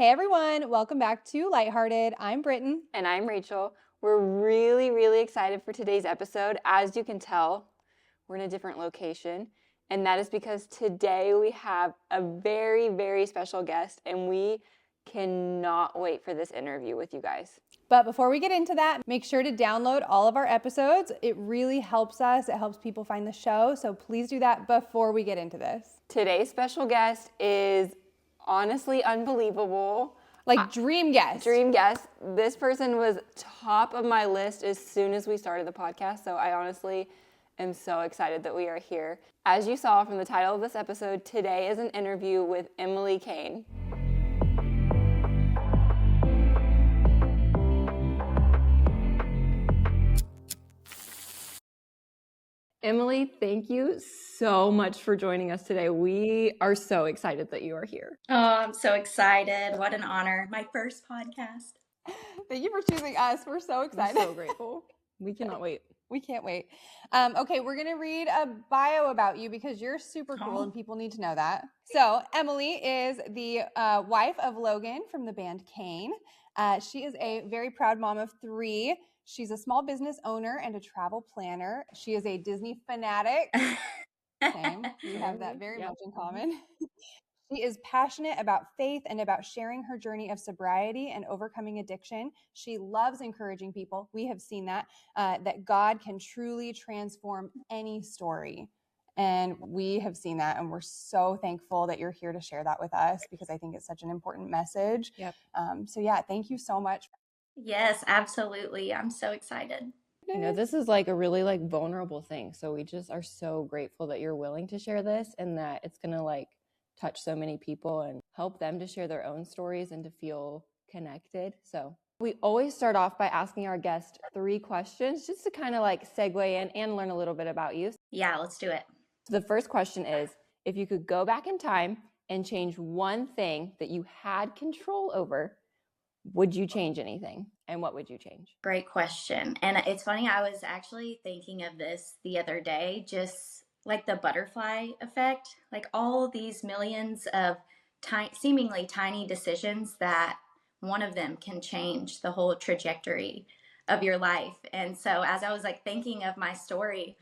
Hey everyone, welcome back to LightHearted. I'm Britton. And I'm Rachel. We're really excited for today's episode. As you can tell, we're in a different location. And that is because today we have a very special guest, and we cannot wait for this interview with you guys. But before we get into that, make sure to download all of our episodes. It really helps us. It helps people find the show. So please do that before we get into this. Today's special guest is honestly unbelievable. Like dream guest. Dream guest. This person was top of my list as soon as we started the podcast. So I honestly am so excited that we are here. As you saw from the title of this episode, today is an interview with Emily Cain. Emily, thank you so much for joining us today. We are so excited that you are here. Oh, I'm so excited. What an honor. My first podcast. Thank you for choosing us. We're so excited. We're so grateful. We cannot wait. We can't wait. Okay, we're going to read a bio about you because you're super cool and people need to know that. So Emily is the wife of Logan from the band Cain. She is a very proud mom of 3. She's a small business owner and a travel planner. She is a Disney fanatic. Same. We have that very much in common. She is passionate about faith and about sharing her journey of sobriety and overcoming addiction. She loves encouraging people. We have seen that God can truly transform any story. And we have seen that, and we're so thankful that you're here to share that with us because I think it's such an important message. Yep. So yeah, thank you so much. Yes, absolutely. I'm so excited. You know, this is like a really like vulnerable thing. So we just are so grateful that you're willing to share this and that it's going to like touch so many people and help them to share their own stories and to feel connected. So we always start off by asking our guest 3 questions just to kind of like segue in and learn a little bit about you. Yeah, let's do it. So the first question is, if you could go back in time and change one thing that you had control over, would you change anything? And what would you change? Great question. And it's funny, I was actually thinking of this the other day, just like the butterfly effect, like all these millions of seemingly tiny decisions that one of them can change the whole trajectory of your life. And so as I was like thinking of my story,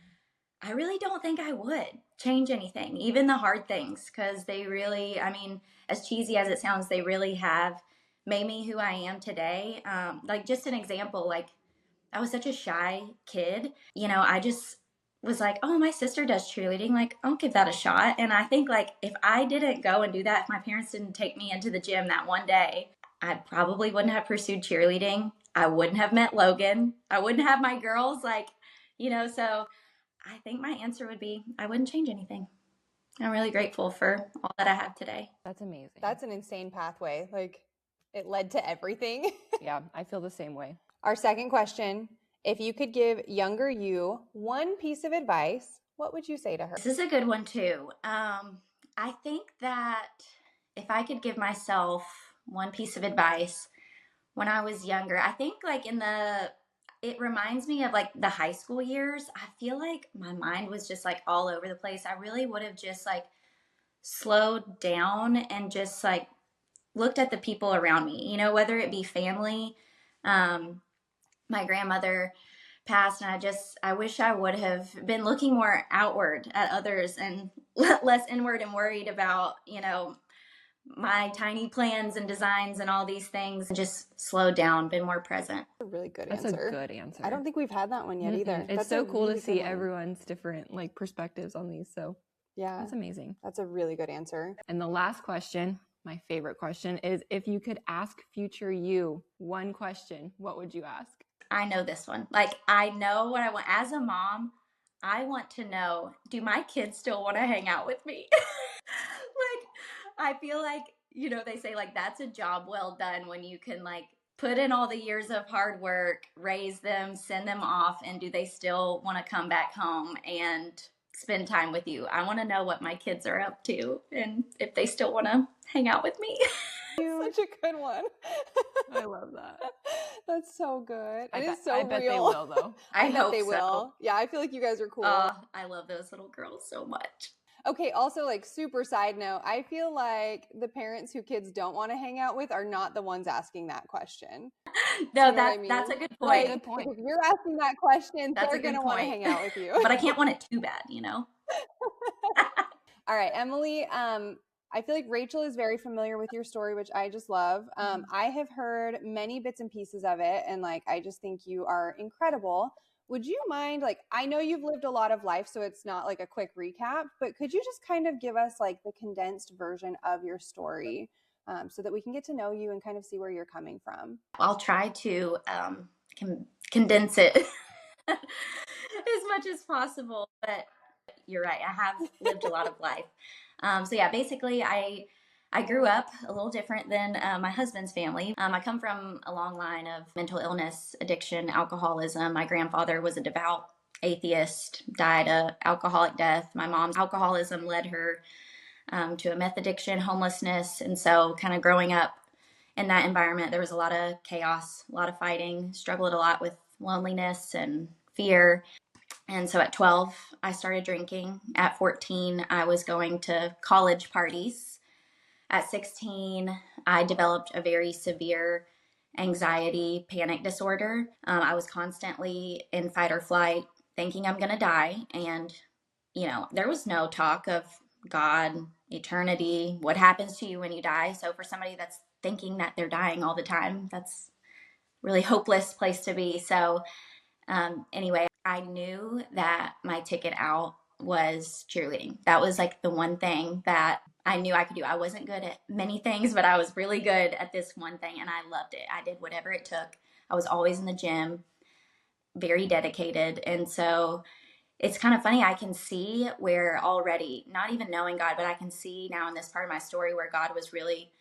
I really don't think I would change anything, even the hard things, because they really, I mean, as cheesy as it sounds, they really have made me who I am today. Like just an example, like I was such a shy kid, you know, I just was like, oh, my sister does cheerleading, like I'll give that a shot. And I think like if I didn't go and do that, if my parents didn't take me into the gym that one day, I probably wouldn't have pursued cheerleading. I wouldn't have met Logan. I wouldn't have my girls, like, you know, so I think my answer would be I wouldn't change anything. I'm really grateful for all that I have today. That's amazing. That's an insane pathway. Like it led to everything. Yeah, I feel the same way. Our second question, if you could give younger you one piece of advice, what would you say to her? This is a good one too. I think that if I could give myself one piece of advice when I was younger, I think like it reminds me of like the high school years. I feel like my mind was just like all over the place. I really would have just like slowed down and just like looked at the people around me, you know, whether it be family. My grandmother passed, and I wish I would have been looking more outward at others and less inward and worried about, you know, my tiny plans and designs and all these things, and just slowed down, been more present. That's a really good That's answer. a good answer. I don't think we've had that one yet either. It's That's so a cool really to see good one. everyone's different like perspectives on these. So Yeah, that's amazing. that's a really good answer. And the last question, my favorite question, is if you could ask future you one question, what would you ask? I know this one. Like, I know what I want. As a mom, I want to know, do my kids still want to hang out with me? Like, I feel like, you know, they say like that's a job well done when you can like put in all the years of hard work, raise them, send them off, and do they still want to come back home and spend time with you? I want to know what my kids are up to and if they still want to hang out with me. Such a good one. I love that. That's so good. I It bet, is so I real. bet they will though. I bet hope they so. will. Yeah, I feel like you guys are cool. I love those little girls so much. Okay, also like super side note, I feel like the parents who kids don't want to hang out with are not the ones asking that question. Do No, you know what I mean? that's a good Like, point. Good point. if you're asking that question, That's a they're good gonna want to point. hang out with you. But I can't want it too bad, you know? All right, Emily, I feel like Rachel is very familiar with your story, which I just love. I have heard many bits and pieces of it, and like I just think you are incredible. Would you mind, like, I know you've lived a lot of life, so it's not like a quick recap, but could you just kind of give us like the condensed version of your story, so that we can get to know you and kind of see where you're coming from? I'll try to condense it as much as possible, but you're right. I have lived a lot of life. So yeah, basically, I grew up a little different than my husband's family. I come from a long line of mental illness, addiction, alcoholism. My grandfather was a devout atheist, died a alcoholic death. My mom's alcoholism led her to a meth addiction, homelessness, and so kind of growing up in that environment, there was a lot of chaos, a lot of fighting, struggled a lot with loneliness and fear. And so at 12, I started drinking. At 14, I was going to college parties. At 16, I developed a very severe anxiety panic disorder. I was constantly in fight or flight, thinking I'm going to die. And, you know, there was no talk of God, eternity, what happens to you when you die. So for somebody that's thinking that they're dying all the time, that's really hopeless place to be. So anyway, I knew that my ticket out was cheerleading. That was like the one thing that I knew I could do. I wasn't good at many things, but I was really good at this one thing and I loved it. I did whatever it took. I was always in the gym, very dedicated. And so it's kind of funny. I can see where already, not even knowing God, but I can see now in this part of my story where God was really,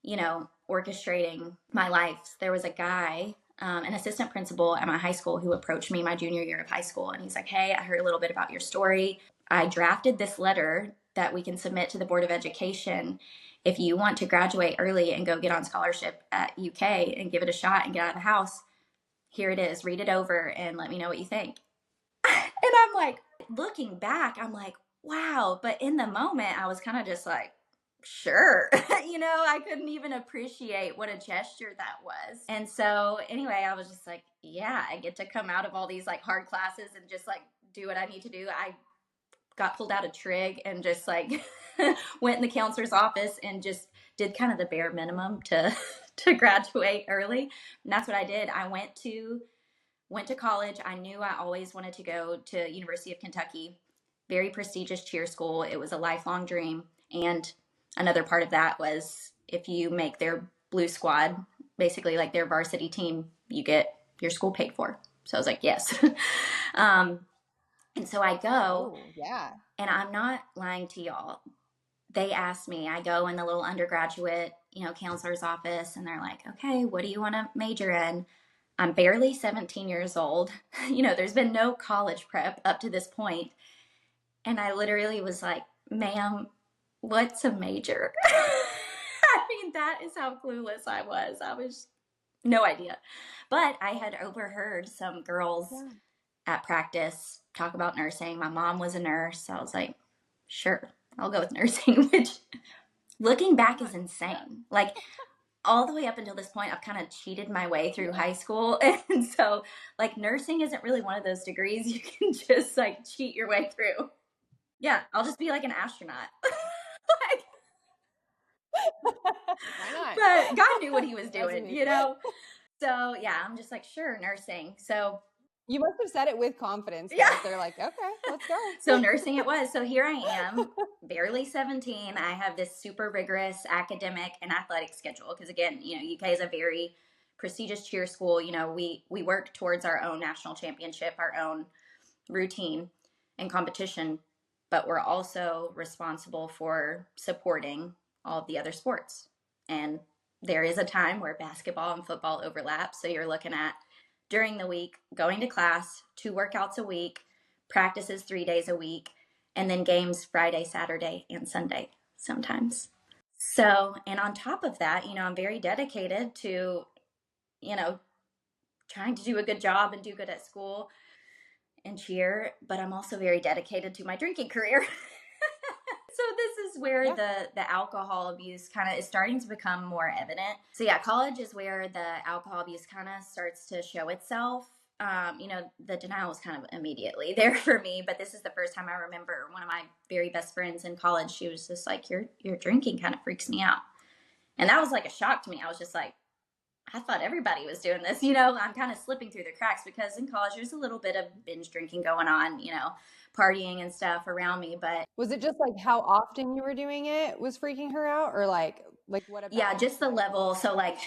you know, orchestrating my life. There was a guy, an assistant principal at my high school, who approached me my junior year of high school. And he's like, "Hey, I heard a little bit about your story. I drafted this letter that we can submit to the Board of Education if you want to graduate early and go get on scholarship at UK and give it a shot and get out of the house. Here it is. Read it over and let me know what you think." And I'm like, looking back, I'm like, wow. But in the moment, I was kind of just like, sure. You know, I couldn't even appreciate what a gesture that was. And so, anyway, I was just like, yeah, I get to come out of all these like hard classes and just like do what I need to do. I got pulled out of trig and just like went in the counselor's office and just did kind of the bare minimum to to graduate early. And that's what I did. I went to college. I knew I always wanted to go to University of Kentucky, very prestigious cheer school. It was a lifelong dream. And another part of that was if you make their blue squad, basically like their varsity team, you get your school paid for. So I was like, yes. And so I go, yeah. and I'm not lying to y'all. They asked me, I go in the little undergraduate, you know, counselor's office, and they're like, okay, what do you want to major in? I'm barely 17 years old. You know, there's been no college prep up to this point. And I literally was like, ma'am, what's a major? I mean, that is how clueless I was. I was no idea. But I had overheard some girls at practice talk about nursing. My mom was a nurse. So I was like, sure, I'll go with nursing, which looking back is insane. Like, all the way up until this point, I've kind of cheated my way through high school. And so, like, nursing isn't really one of those degrees you can just, like, cheat your way through. Yeah, I'll just be like an astronaut. Like, Why not? but God knew what he was That's doing, amazing. you know? So, yeah, I'm just like, sure, nursing. So, You must have said it with confidence. Though. Yeah. They're like, okay, let's go. so nursing it was. So here I am, barely 17. I have this super rigorous academic and athletic schedule because, again, you know, UK is a very prestigious cheer school. You know, we work towards our own national championship, our own routine and competition, but we're also responsible for supporting all of the other sports. And there is a time where basketball and football overlap. So you're looking at during the week, going to class, 2 workouts a week, practices 3 days a week, and then games Friday, Saturday, and Sunday sometimes. So, and on top of that, you know, I'm very dedicated to, you know, trying to do a good job and do good at school and cheer, but I'm also very dedicated to my drinking career. So this is where the alcohol abuse kind of is starting to become more evident. So yeah, college is where the alcohol abuse kind of starts to show itself. The denial was kind of immediately there for me, but this is the first time I remember one of my very best friends in college. She was just like, your drinking kind of freaks me out. And that was like a shock to me. I was just like, I thought everybody was doing this. I'm kind of slipping through the cracks because in college there's a little bit of binge drinking going on, partying and stuff around me. But was it just like how often you were doing it was freaking her out, or like what about? yeah, just the level. So like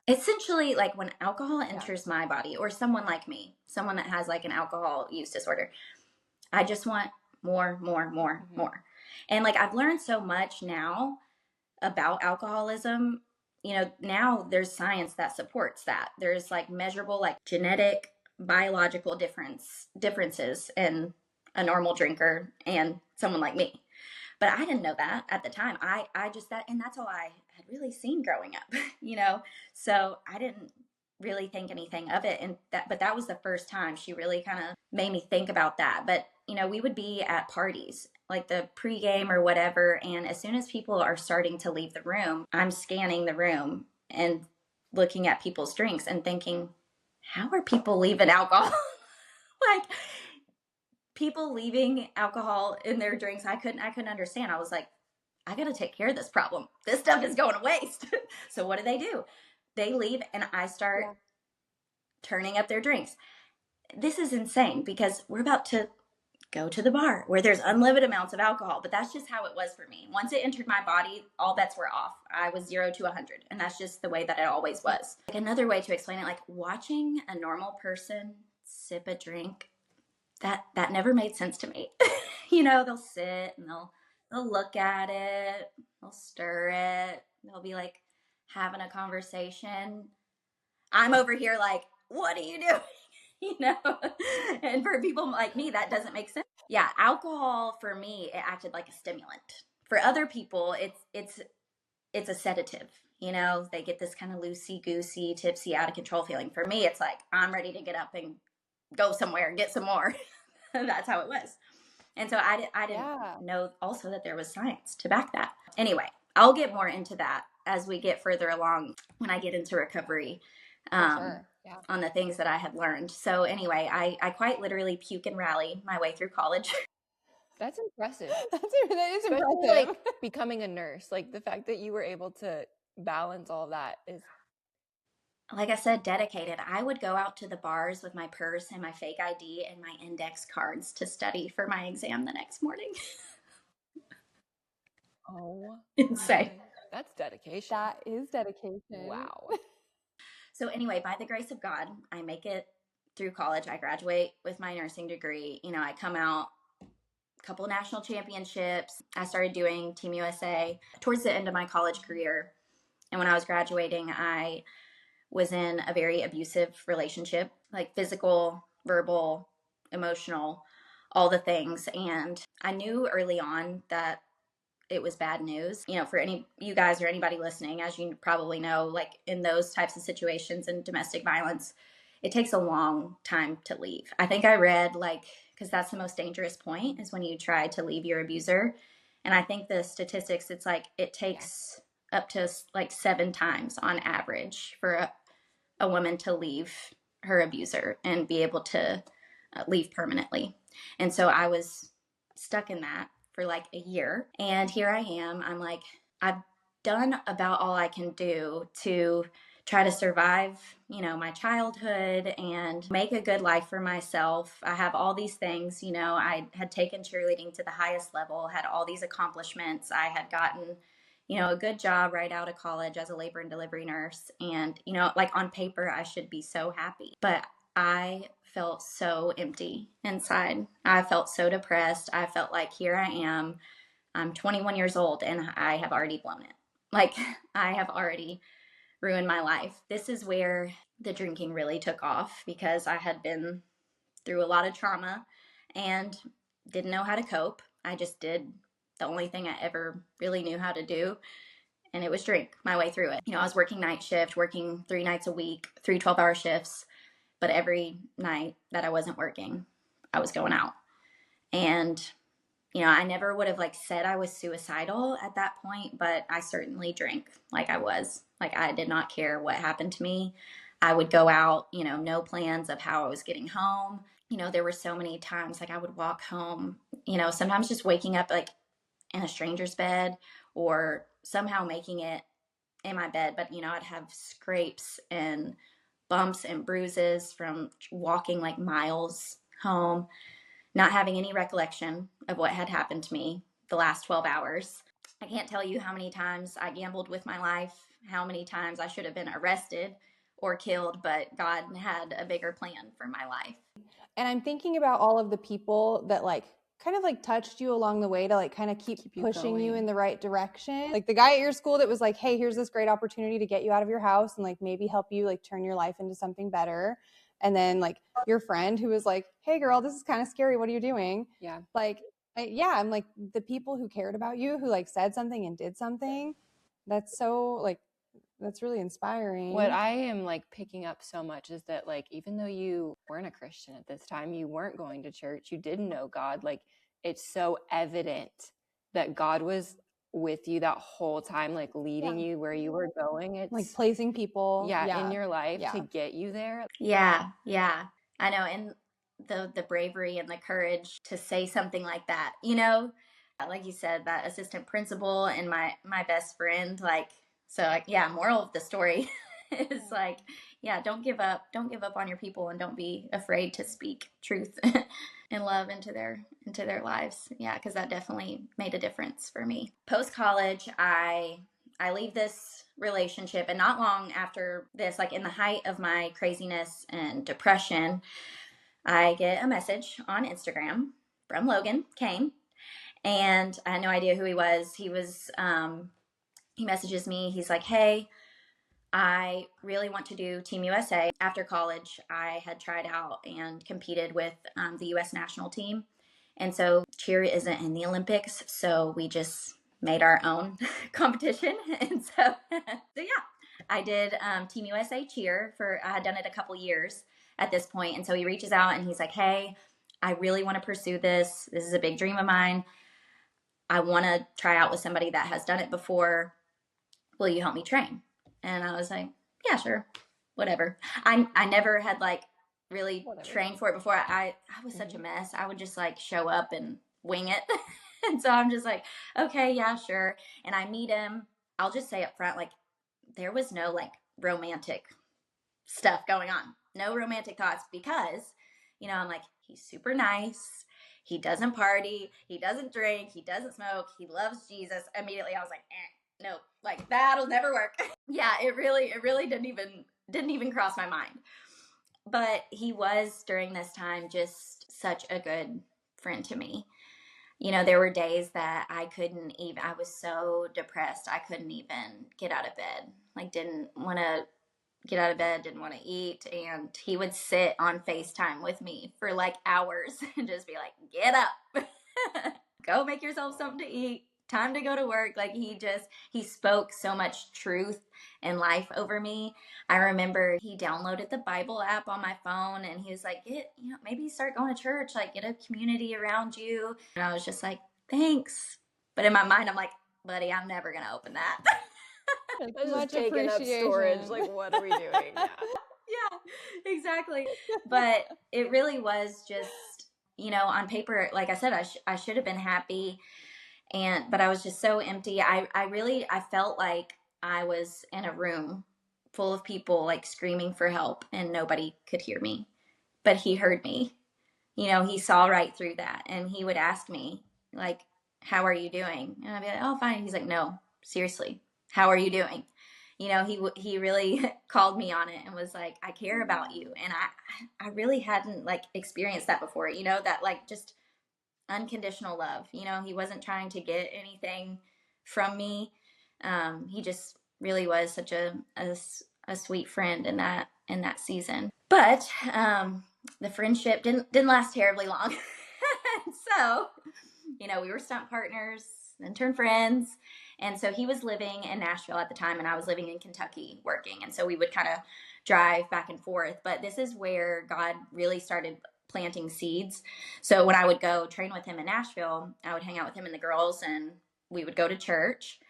essentially like when alcohol enters my body, or someone like me, someone that has like an alcohol use disorder, I just want more, more. And like I've learned so much now about alcoholism. Now there's science that supports that. There's like measurable, like genetic, biological differences in a normal drinker and someone like me. But I didn't know that at the time. I just and that's all I had really seen growing up, So I didn't really think anything of it. But that was the first time she really kind of made me think about that. But, we would be at parties, like the pregame or whatever. And as soon as people are starting to leave the room, I'm scanning the room and looking at people's drinks and thinking, how are people leaving alcohol? Like people leaving alcohol in their drinks. I couldn't understand. I was like, I got to take care of this problem. This stuff is going to waste. So what do? They leave and I start turning up their drinks. This is insane because we're about to go to the bar where there's unlimited amounts of alcohol, but that's just how it was for me. Once it entered my body, all bets were off. I was 0 to 100, and that's just the way that it always was. Like another way to explain it, like watching a normal person sip a drink, that never made sense to me. They'll sit and they'll look at it, they'll stir it, they'll be like having a conversation. I'm over here like, what are you doing? And for people like me, that doesn't make sense. Yeah, alcohol for me, it acted like a stimulant. For other people, it's a sedative. They get this kind of loosey-goosey, tipsy, out of control feeling. For me, it's like I'm ready to get up and go somewhere and get some more. That's how it was. And so I didn't know also that there was science to back that. Anyway, I'll get more into that as we get further along when I get into recovery. On the things that I had learned. So anyway, I quite literally puke and rally my way through college. That's impressive. That is Especially impressive. like becoming a nurse, like the fact that you were able to balance all that is, like I said, dedicated. I would go out to the bars with my purse and my fake ID and my index cards to study for my exam the next morning. oh, insane. That's dedication. That is dedication. Wow. So anyway, by the grace of God, I make it through college. I graduate with my nursing degree. I come out, a couple national championships. I started doing Team USA towards the end of my college career. And when I was graduating, I was in a very abusive relationship, like physical, verbal, emotional, all the things. And I knew early on that it was bad news. For any you guys or anybody listening, as you probably know, like in those types of situations in domestic violence, it takes a long time to leave. I think I read because that's the most dangerous point is when you try to leave your abuser. And I think the statistics, it's like it takes up to like 7 times on average for a woman to leave her abuser and be able to leave permanently. And so I was stuck in that for like a year. And here I am. I'm like, I've done about all I can do to try to survive, my childhood and make a good life for myself. I have all these things, I had taken cheerleading to the highest level, had all these accomplishments. I had gotten, a good job right out of college as a labor and delivery nurse. And, like on paper, I should be so happy. But I felt so empty inside. I felt so depressed. I felt like here I am. I'm 21 years old and I have already blown it. Like I have already ruined my life. This is where the drinking really took off because I had been through a lot of trauma and didn't know how to cope. I just did the only thing I ever really knew how to do, and it was drink my way through it. I was working night shift, working 3 nights a week, 3 12-hour shifts. But every night that I wasn't working, I was going out. And I never would have like said I was suicidal at that point, but I certainly drank like I was. Like I did not care what happened to me. I would go out, no plans of how I was getting home. There were so many times like I would walk home, sometimes just waking up like in a stranger's bed or somehow making it in my bed, but I'd have scrapes and bumps and bruises from walking like miles home, not having any recollection of what had happened to me the last 12 hours. I can't tell you how many times I gambled with my life, how many times I should have been arrested or killed, but God had a bigger plan for my life. And I'm thinking about all of the people that like kind of like touched you along the way to like kind of keep pushing you in the right direction. Like the guy at your school that was like, hey, here's this great opportunity to get you out of your house and like maybe help you like turn your life into something better. And then like your friend who was like, hey girl, this is kind of scary. What are you doing? Yeah. Like, I'm like the people who cared about you, who like said something and did something. That's so like, that's really inspiring. What I am like picking up so much is that like even though you weren't a Christian at this time, you weren't going to church, you didn't know God, like it's so evident that God was with you that whole time, like leading you where you were going. It's like placing people in your life to get you there. Yeah, I know. And the bravery and the courage to say something like that, like you said, that assistant principal and my best friend, like, so like, yeah, moral of the story is like, yeah, don't give up on your people, and don't be afraid to speak truth and love into their lives. Yeah, because that definitely made a difference for me. Post college, I leave this relationship, and not long after this, like in the height of my craziness and depression, I get a message on Instagram from Logan Cain, and I had no idea who he was. He messages me. He's like, hey, I really want to do Team USA. After college, I had tried out and competed with the US national team. And so cheer isn't in the Olympics. So we just made our own competition. And so yeah, I did Team USA cheer I had done it a couple years at this point. And so he reaches out and he's like, hey, I really want to pursue this. This is a big dream of mine. I want to try out with somebody that has done it before. Will you help me train? And I was like, yeah, sure, whatever. I never had like really trained for it before. I was such a mess. I would just like show up and wing it. And so I'm just like, okay, yeah, sure. And I meet him. I'll just say up front, like, there was no like romantic stuff going on. No romantic thoughts, because, I'm like, he's super nice. He doesn't party. He doesn't drink. He doesn't smoke. He loves Jesus. Immediately I was like, no, like that'll never work. Yeah, it really didn't even cross my mind. But he was, during this time, just such a good friend to me. There were days that I was so depressed, I couldn't even get out of bed. Like, didn't want to get out of bed, didn't want to eat. And he would sit on FaceTime with me for like hours and just be like, get up, go make yourself something to eat, time to go to work. Like he spoke so much truth and life over me. I remember he downloaded the Bible app on my phone, and he was like, maybe start going to church, like get a community around you. And I was just like, thanks. But in my mind, I'm like, buddy, I'm never going to open that. That's just taking up storage. Like, what are we doing? Yeah, exactly. But it really was just, on paper, like I said, I should have been happy. But I was just so empty. I felt like I was in a room full of people like screaming for help, and nobody could hear me, but he heard me. He saw right through that, and he would ask me like, how are you doing? And I'd be like, oh, fine. He's like, no, seriously, how are you doing? He really called me on it and was like, I care about you. And I really hadn't like experienced that before, that like just unconditional love. He wasn't trying to get anything from me. He just really was such a sweet friend in that season. But the friendship didn't last terribly long. So, we were stunt partners, then turned friends. And so he was living in Nashville at the time, and I was living in Kentucky working. And so we would kind of drive back and forth. But this is where God really started planting seeds. So when I would go train with him in Nashville, I would hang out with him and the girls, and we would go to church.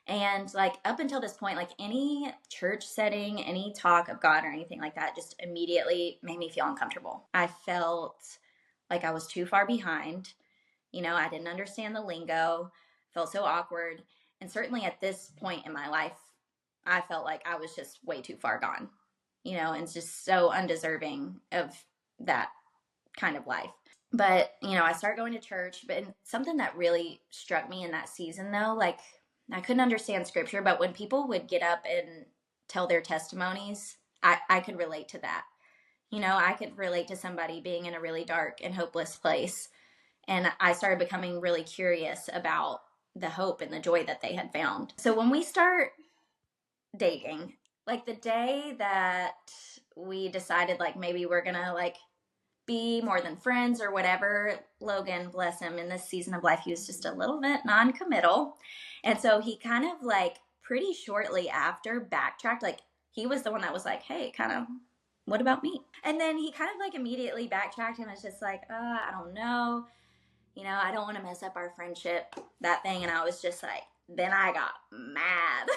And like up until this point, like any church setting, any talk of God or anything like that just immediately made me feel uncomfortable. I felt like I was too far behind. I didn't understand the lingo, felt so awkward. And certainly at this point in my life, I felt like I was just way too far gone, and just so undeserving of that kind of life. But, I started going to church, but something that really struck me in that season though, like I couldn't understand scripture, but when people would get up and tell their testimonies, I could relate to that. I could relate to somebody being in a really dark and hopeless place. And I started becoming really curious about the hope and the joy that they had found. So when we start dating, like the day that we decided like maybe we're gonna like be more than friends or whatever, Logan, bless him, in this season of life, he was just a little bit non-committal. And so he kind of like pretty shortly after backtracked. Like he was the one that was like, hey, kind of, what about me? And then he kind of like immediately backtracked and was just like, I don't know. I don't want to mess up our friendship, that thing. And I was just like, then I got mad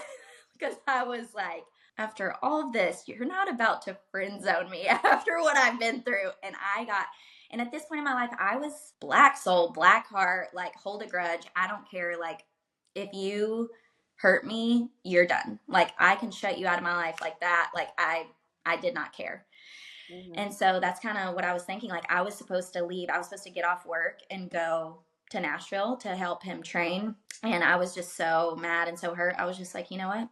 because I was like, after all of this, you're not about to friend zone me after what I've been through. And at this point in my life, I was black soul, black heart, like hold a grudge. I don't care. Like if you hurt me, you're done. Like I can shut you out of my life like that. Like I did not care. Mm-hmm. And so that's kind of what I was thinking. Like I was supposed to leave. I was supposed to get off work and go to Nashville to help him train. And I was just so mad and so hurt. I was just like, you know what?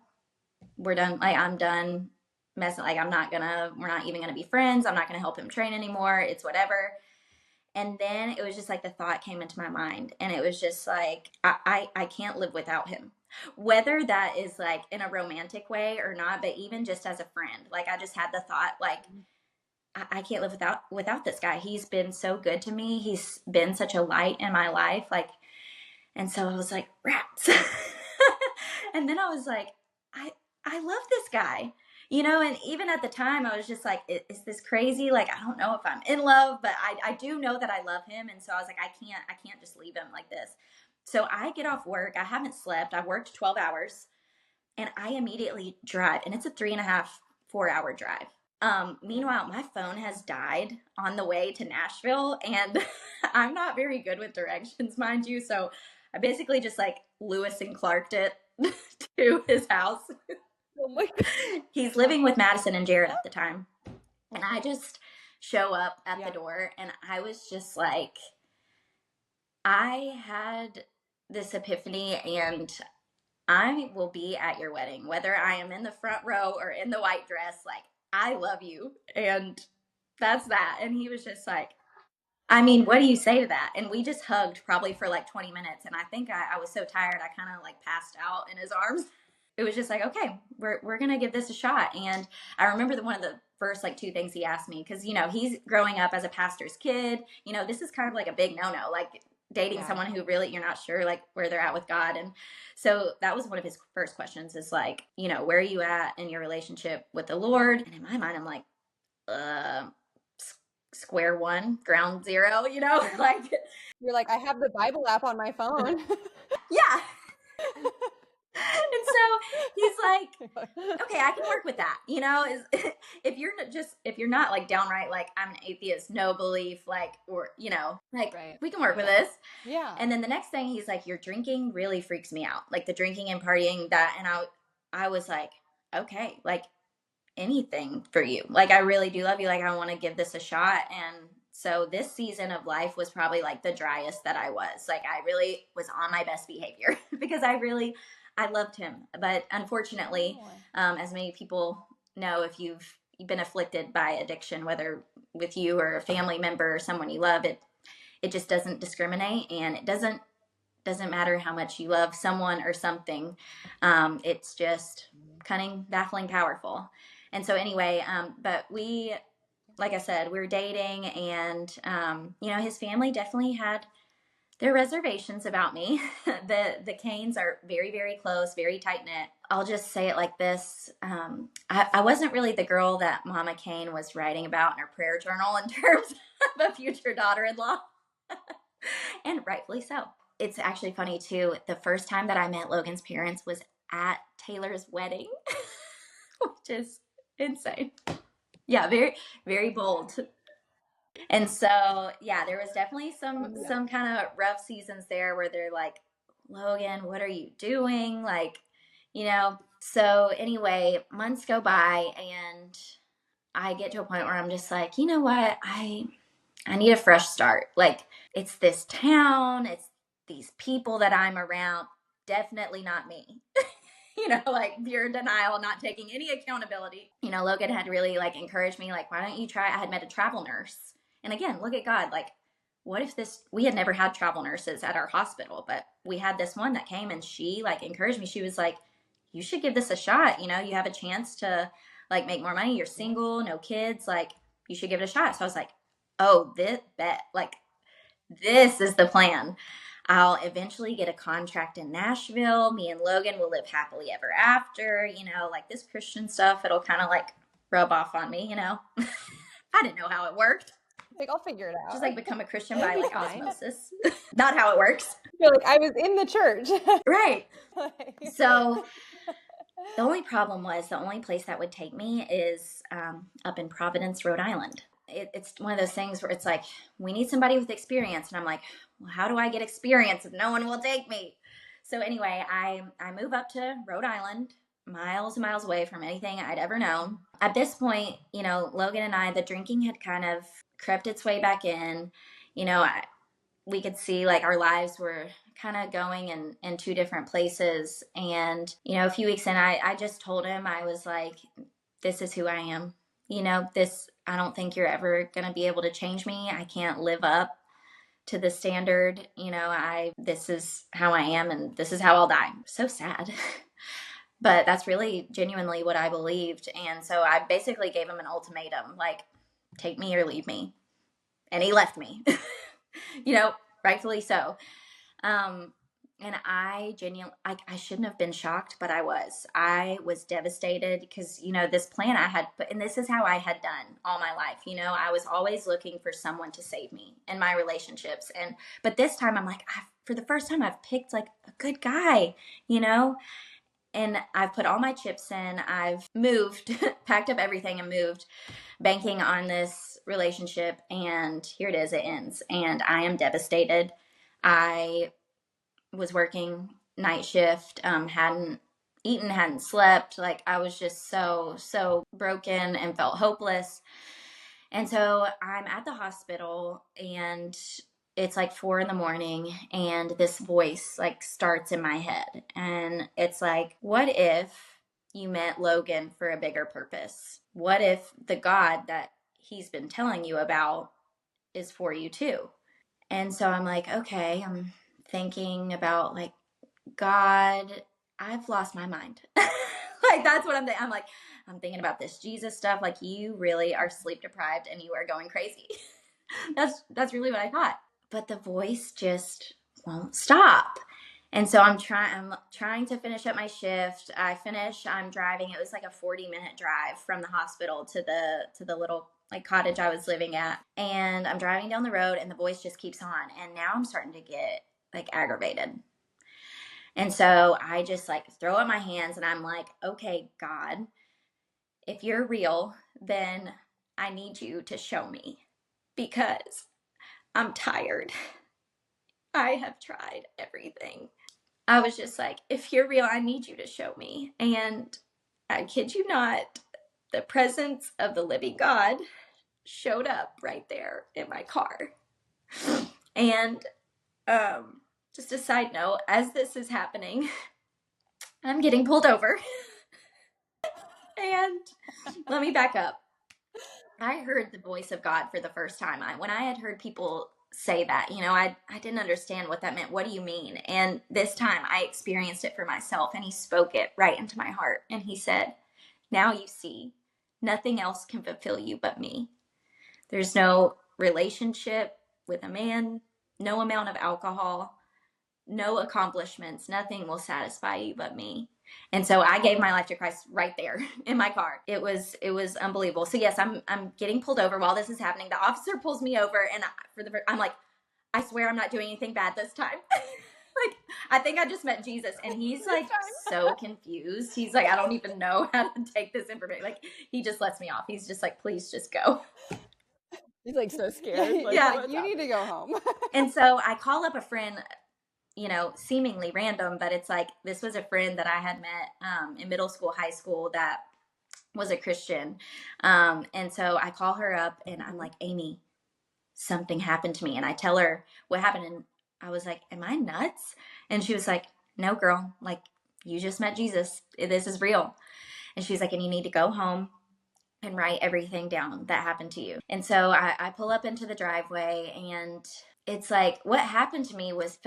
We're done. Like I'm done messing. Like we're not even gonna be friends. I'm not gonna help him train anymore. It's whatever. And then it was just like the thought came into my mind, and it was just like I can't live without him. Whether that is like in a romantic way or not, but even just as a friend, like I just had the thought like I can't live without this guy. He's been so good to me. He's been such a light in my life. Like, and so I was like, rats. And then I was like, I love this guy, and even at the time I was just like, is this crazy? Like, I don't know if I'm in love, but I do know that I love him. And so I was like, I can't just leave him like this. So I get off work. I haven't slept. I've worked 12 hours and I immediately drive, and it's a 3.5, 4 hour drive. Meanwhile, my phone has died on the way to Nashville, and I'm not very good with directions, mind you. So I basically just like Lewis and Clark'd it to his house. Oh my God. He's living with Madison and Jared at the time. And I just show up at the door, and I was just like, I had this epiphany, and I will be at your wedding, whether I am in the front row or in the white dress. Like, I love you. And that's that. And he was just like, I mean, what do you say to that? And we just hugged probably for like 20 minutes. And I think I was so tired, I kind of like passed out in his arms. It was just like, okay, we're going to give this a shot. And I remember one of the first like 2 things he asked me, because, he's growing up as a pastor's kid. This is kind of like a big no-no, like dating someone who really you're not sure like where they're at with God. And so that was one of his first questions, is like, where are you at in your relationship with the Lord? And in my mind, I'm like, square one, ground zero, like you're like, I have the Bible app on my phone. Yeah. And so he's like, okay, I can work with that. If you're not like downright, like I'm an atheist, no belief, like, or, like right. We can work with this. Yeah. And then the next thing he's like, your drinking really freaks me out. Like the drinking and partying that. And I was like, okay, like anything for you. Like, I really do love you. Like, I want to give this a shot. And so this season of life was probably like the driest that I was. Like, I really was on my best behavior because I loved him. But unfortunately, as many people know, if you've been afflicted by addiction, whether with you or a family member or someone you love, it just doesn't discriminate, and it doesn't matter how much you love someone or something. It's just cunning, baffling, powerful. And so anyway, but we, like I said, we were dating, and his family definitely had their reservations about me. The Cains are very, very close, very tight knit. I'll just say it like this. I wasn't really the girl that Mama Cain was writing about in her prayer journal in terms of a future daughter-in-law. And rightfully so. It's actually funny too. The first time that I met Logan's parents was at Taylor's wedding, which is insane. Yeah, very, very bold. And so, yeah, there was definitely some kind of rough seasons there where they're like, Logan, what are you doing? Like, so anyway, months go by and I get to a point where I'm just like, you know what? I need a fresh start. Like, it's this town, it's these people that I'm around, definitely not me. Like pure denial, not taking any accountability. Logan had really like encouraged me, like, why don't you try? I had met a travel nurse. And again, look at God. Like, what if we had never had travel nurses at our hospital, but we had this one that came and she like encouraged me. She was like, you should give this a shot. You have a chance to like make more money. You're single, no kids. Like, you should give it a shot. So I was like, oh, this is the plan. I'll eventually get a contract in Nashville. Me and Logan will live happily ever after, like this Christian stuff. It'll kind of like rub off on me, I didn't know how it worked. Like, I'll figure it out. Just like become a Christian by like osmosis. Not how it works. You're like, I was in the church. Right. So the only problem was the only place that would take me is up in Providence, Rhode Island. It's one of those things where it's like, we need somebody with experience. And I'm like, well, how do I get experience if no one will take me? So anyway, I move up to Rhode Island, miles and miles away from anything I'd ever known. At this point, Logan and I, the drinking had kind of crept its way back in. We could see like our lives were kind of going in two different places. And, a few weeks in, I just told him, I was like, this is who I am. I don't think you're ever going to be able to change me. I can't live up to the standard. This is how I am and this is how I'll die. So sad. But that's really genuinely what I believed. And so I basically gave him an ultimatum, like, take me or leave me. And he left me, rightfully so. And I genuinely, I shouldn't have been shocked, but I was devastated because, this plan I had put, and this is how I had done all my life. I was always looking for someone to save me in my relationships. But this time I'm like, for the first time, I've picked like a good guy, and I've put all my chips in. I've moved, packed up everything and moved, banking on this relationship. And here it is, it ends. And I am devastated. I was working night shift, hadn't eaten, hadn't slept. Like, I was just so broken and felt hopeless. And so I'm at the hospital and it's like 4 a.m. and this voice like starts in my head. And it's like, what if you met Logan for a bigger purpose? What if the God that he's been telling you about is for you too? And so I'm like, okay, I'm thinking about like, God, I've lost my mind. Like, that's what I'm thinking. I'm thinking about this Jesus stuff. Like, you really are sleep deprived and you are going crazy. That's really what I thought. But the voice just won't stop. And so I'm trying to finish up my shift. I'm driving. It was like a 40-minute drive from the hospital to the little like cottage I was living at. And I'm driving down the road and the voice just keeps on. And now I'm starting to get like aggravated. And so I just like throw up my hands and I'm like, okay, God, if you're real, then I need you to show me because I'm tired. I have tried everything. I was just like, if you're real, I need you to show me. And I kid you not, the presence of the living God showed up right there in my car. And just a side note, as this is happening, I'm getting pulled over. And let me back up. I heard the voice of God for the first time. When I had heard people say that, I didn't understand what that meant. What do you mean? And this time I experienced it for myself, and he spoke it right into my heart. And he said, now you see, nothing else can fulfill you but me. There's no relationship with a man, no amount of alcohol, no accomplishments, nothing will satisfy you but me. And so I gave my life to Christ right there in my car. It was unbelievable. So yes, I'm getting pulled over while this is happening. The officer pulls me over, and I'm like, I swear I'm not doing anything bad this time. Like, I think I just met Jesus, and he's like so confused. He's like, I don't even know how to take this information. Like, he just lets me off. He's just like, please just go. He's like so scared. Like, yeah, you need to go home. And so I call up a friend, seemingly random, but it's like, this was a friend that I had met in middle school, high school, that was a Christian. And so I call her up, and I'm like, Amy, something happened to me. And I tell her what happened. And I was like, am I nuts? And she was like, no, girl, like, you just met Jesus. This is real. And she's like, and you need to go home and write everything down that happened to you. And so I pull up into the driveway, and it's like, what happened to me it was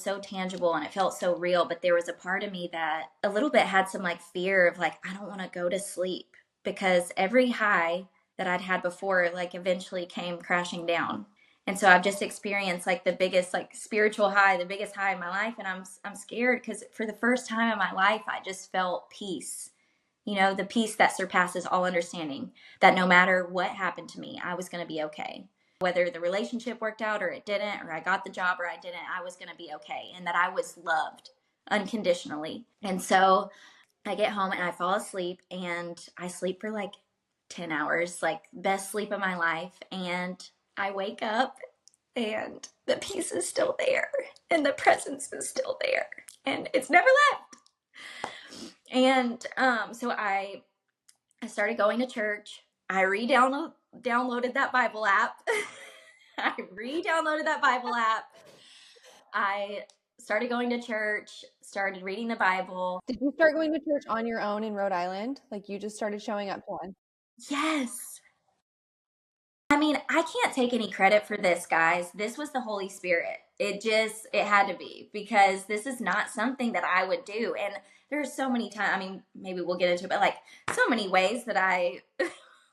so tangible, and it felt so real. But there was a part of me that a little bit had some like fear of like, I don't want to go to sleep, because every high that I'd had before, like, eventually came crashing down. And so I've just experienced like the biggest like spiritual high, the biggest high in my life. And I'm scared, because for the first time in my life, I just felt peace. The peace that surpasses all understanding, that no matter what happened to me, I was going to be okay. Whether the relationship worked out or it didn't, or I got the job or I didn't, I was going to be okay, and that I was loved unconditionally. And so I get home and I fall asleep, and I sleep for like 10 hours, like best sleep of my life. And I wake up, and the peace is still there, and the presence is still there, and it's never left. And so I started going to church. I downloaded that Bible app. I re-downloaded that Bible app. I started going to church, started reading the Bible. Did you start going to church on your own in Rhode Island? Like, you just started showing up to one? Yes. I mean, I can't take any credit for this, guys. This was the Holy Spirit. It had to be, because this is not something that I would do. And there's so many times, I mean, maybe we'll get into it, but like so many ways that I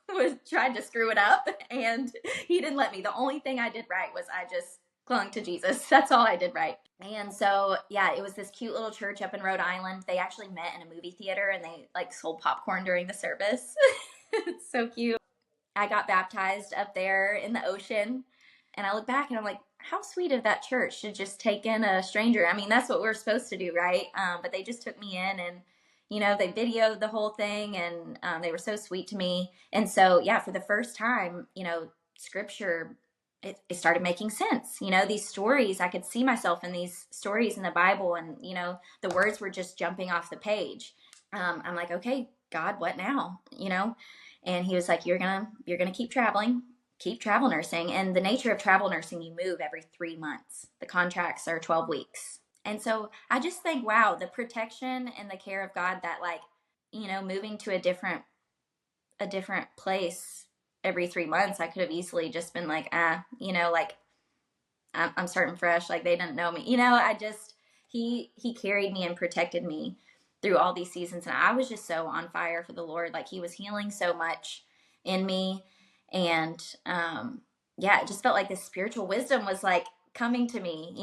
was trying to screw it up, and he didn't let me. The only thing I did right was I just clung to Jesus. That's all I did right. And so, yeah, it was this cute little church up in Rhode Island. They actually met in a movie theater, and they like sold popcorn during the service. It's so cute. I got baptized up there in the ocean, and I look back and I'm like, how sweet of that church to just take in a stranger. I mean, that's what we're supposed to do, right? But they just took me in, and they videoed the whole thing, and they were so sweet to me. And so, yeah, for the first time, scripture, it started making sense. These stories, I could see myself in these stories in the Bible, and the words were just jumping off the page. I'm like, okay, God, what now? And he was like, you're gonna keep traveling, keep travel nursing. And the nature of travel nursing, you move every 3 months. The contracts are 12 weeks. And so I just think, wow, the protection and the care of God, that like, moving to a different place every 3 months, I could have easily just been like, like, I'm starting fresh. Like, they didn't know me. He carried me and protected me through all these seasons. And I was just so on fire for the Lord. Like, he was healing so much in me. And yeah, it just felt like this spiritual wisdom was like coming to me,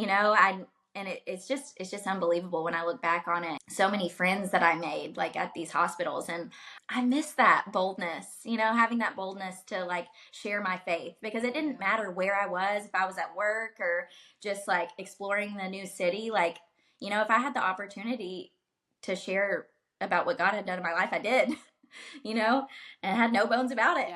it's just unbelievable when I look back on it. So many friends that I made like at these hospitals, and I miss that boldness, having that boldness to like share my faith, because it didn't matter where I was, if I was at work or just like exploring the new city. Like, if I had the opportunity to share about what God had done in my life, I did, and had no bones about it.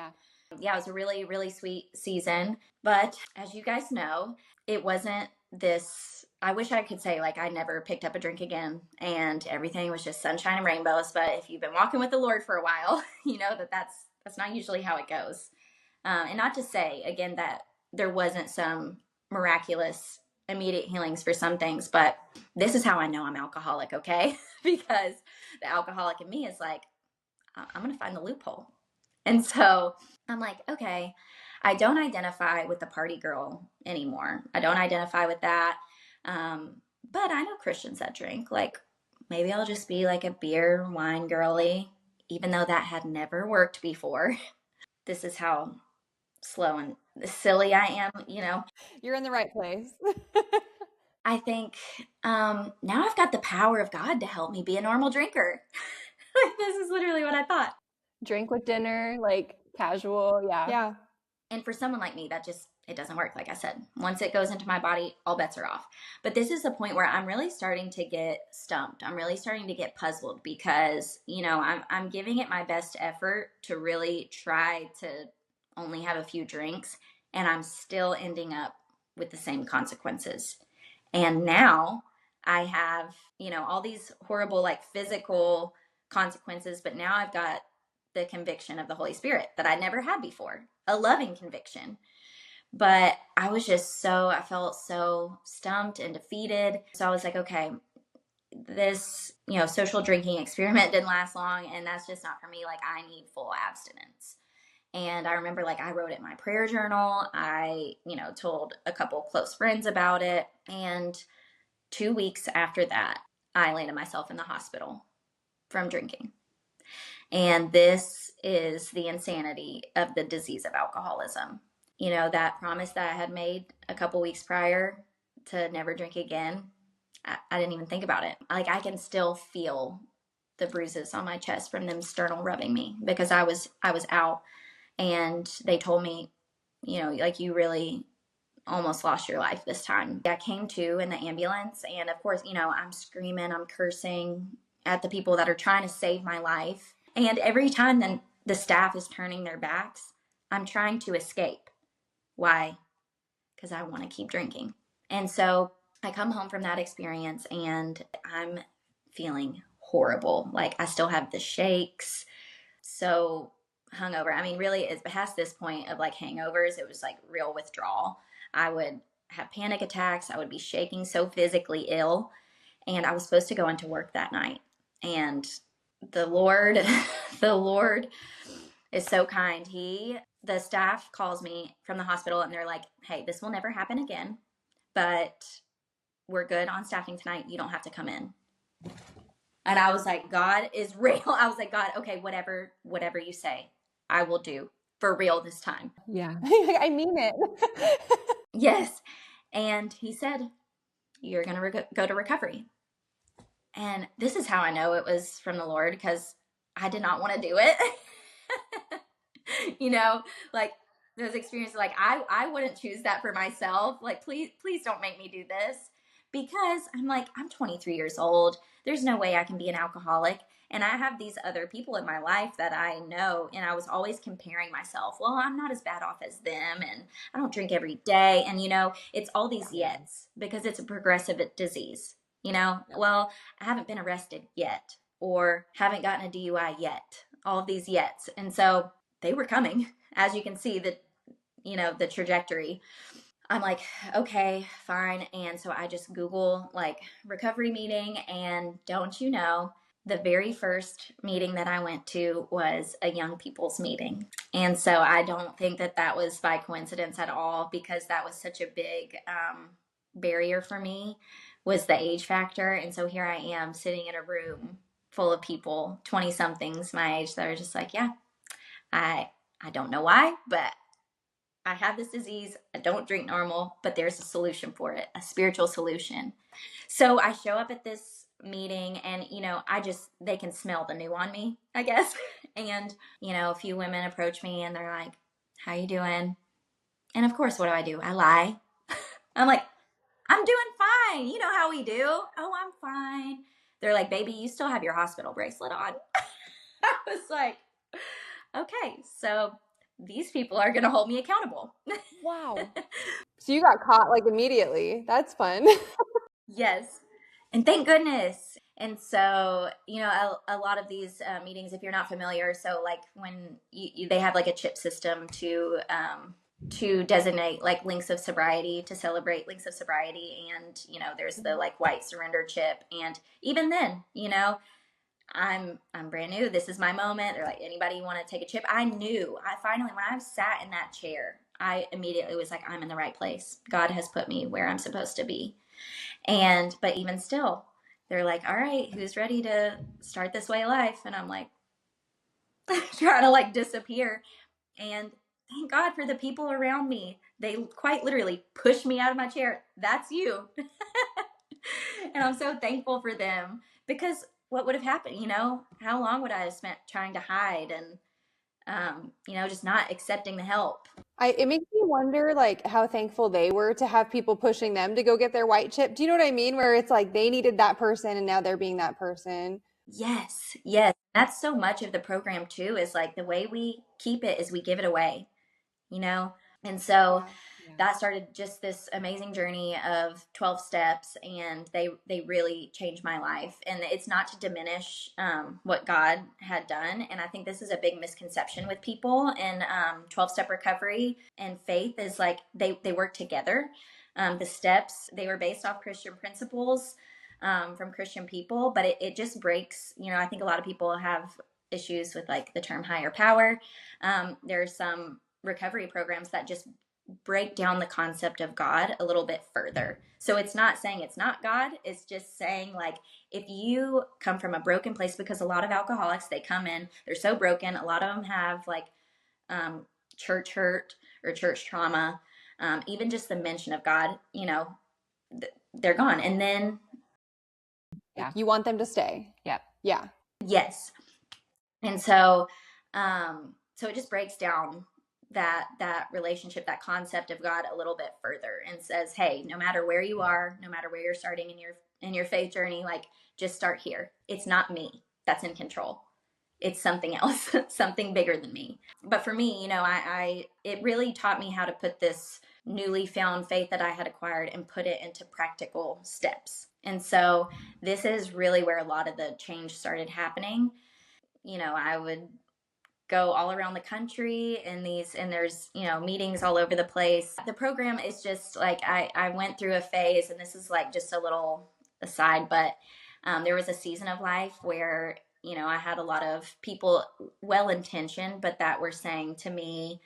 Yeah, it was a really, really sweet season. But as you guys know, it wasn't this, I wish I could say like I never picked up a drink again and everything was just sunshine and rainbows. But if you've been walking with the Lord for a while, you know that's not usually how it goes. And not to say, again, that there wasn't some miraculous immediate healings for some things, but this is how I know I'm alcoholic, okay? Because the alcoholic in me is like, I'm going to find the loophole. And so I'm like, okay, I don't identify with the party girl anymore. I don't identify with that. But I know Christians that drink. Like, maybe I'll just be like a beer, wine girly, even though that had never worked before. This is how slow and silly I am, You're in the right place. I think now I've got the power of God to help me be a normal drinker. Like, this is literally what I thought. Drink with dinner, like casual. Yeah. Yeah. And for someone like me, that just, it doesn't work. Like I said, once it goes into my body, all bets are off. But this is the point where I'm really starting to get stumped. I'm really starting to get puzzled because, I'm giving it my best effort to really try to only have a few drinks, and I'm still ending up with the same consequences. And now I have, all these horrible, like, physical consequences, but now I've got the conviction of the Holy Spirit that I never had before, a loving conviction. But I felt so stumped and defeated. So I was like, okay, this, social drinking experiment didn't last long, and that's just not for me. Like, I need full abstinence. And I remember, like, I wrote it in my prayer journal. I, told a couple close friends about it. And 2 weeks after that, I landed myself in the hospital from drinking. And this is the insanity of the disease of alcoholism. That promise that I had made a couple weeks prior to never drink again, I didn't even think about it. Like, I can still feel the bruises on my chest from them sternal rubbing me, because I was out, and they told me, like, you really almost lost your life this time. I came to in the ambulance, and of course, I'm screaming, I'm cursing at the people that are trying to save my life. And every time then the staff is turning their backs, I'm trying to escape. Why? Because I want to keep drinking. And so I come home from that experience, and I'm feeling horrible. Like, I still have the shakes, so hungover. I mean, really, it's past this point of like hangovers. It was like real withdrawal. I would have panic attacks. I would be shaking so physically ill. And I was supposed to go into work that night. And the Lord, the Lord is so kind. The staff calls me from the hospital, and they're like, hey, this will never happen again, but we're good on staffing tonight. You don't have to come in. And I was like, God is real. I was like, God, okay, whatever you say, I will do for real this time. Yeah. I mean it. Yes. And he said, you're going to go to recovery. And this is how I know it was from the Lord, because I did not want to do it. Like, those experiences, like, I wouldn't choose that for myself. Like, please don't make me do this, because I'm like, I'm 23 years old. There's no way I can be an alcoholic. And I have these other people in my life that I know, and I was always comparing myself. Well, I'm not as bad off as them, and I don't drink every day. And, it's all these yets, because it's a progressive disease. Well, I haven't been arrested yet, or haven't gotten a DUI yet. All of these yets. And so they were coming, as you can see, the trajectory. I'm like, okay, fine. And so I just Google like recovery meeting, and don't you know, the very first meeting that I went to was a young people's meeting. And so I don't think that was by coincidence at all, because that was such a big barrier for me, was the age factor. And so here I am sitting in a room full of people, 20 somethings my age, that are just like, yeah, I don't know why, but I have this disease. I don't drink normal, but there's a solution for it, a spiritual solution. So I show up at this meeting, and, they can smell the new on me, I guess. And, a few women approach me, and they're like, how you doing? And of course, what do? I lie. I'm like, I'm doing fine. You know how we do. Oh, I'm fine. They're like, baby, you still have your hospital bracelet on. I was like, okay, so these people are going to hold me accountable. Wow. So you got caught like immediately. That's fun. Yes. And thank goodness. And so, a lot of these meetings, if you're not familiar, so like when they have like a chip system to designate like links of sobriety, to celebrate links of sobriety. And, there's the like white surrender chip. And even then, I'm brand new. This is my moment. They're like, anybody want to take a chip? I knew. When I sat in that chair, I immediately was like, I'm in the right place. God has put me where I'm supposed to be. But even still, they're like, all right, who's ready to start this way of life? And I'm like, trying to like disappear. And thank God for the people around me. They quite literally pushed me out of my chair. That's you. And I'm so thankful for them, because what would have happened? How long would I have spent trying to hide and, just not accepting the help? It makes me wonder like how thankful they were to have people pushing them to go get their white chip. Do you know what I mean? Where it's like they needed that person and now they're being that person. Yes, yes. That's so much of the program too, is like the way we keep it is we give it away, you know? And so Yeah. Yeah. that started just this amazing journey of 12 steps, and they really changed my life. And it's not to diminish what God had done. And I think this is a big misconception with people in 12-step recovery and faith, is like they work together. The steps, they were based off Christian principles, from Christian people, but it just breaks. I think a lot of people have issues with like the term higher power. There's some recovery programs that just break down the concept of God a little bit further. So it's not saying it's not God. It's just saying, like, if you come from a broken place, because a lot of alcoholics, they come in, they're so broken. A lot of them have like church hurt or church trauma. Even just the mention of God, they're gone. And then, Like Yeah. you want them to stay. Yep. Yeah. yes. And so it just breaks down that relationship, that concept of God a little bit further, and says, hey, no matter where you are, no matter where you're starting in your faith journey, like, just start here. It's not me that's in control. It's something else, something bigger than me. But for me, I it really taught me how to put this newly found faith that I had acquired and put it into practical steps. And so this is really where a lot of the change started happening. I would go all around the country and there's, meetings all over the place. The program is just like, I went through a phase, and this is like just a little aside, but there was a season of life where, I had a lot of people, well-intentioned, but that were saying to me,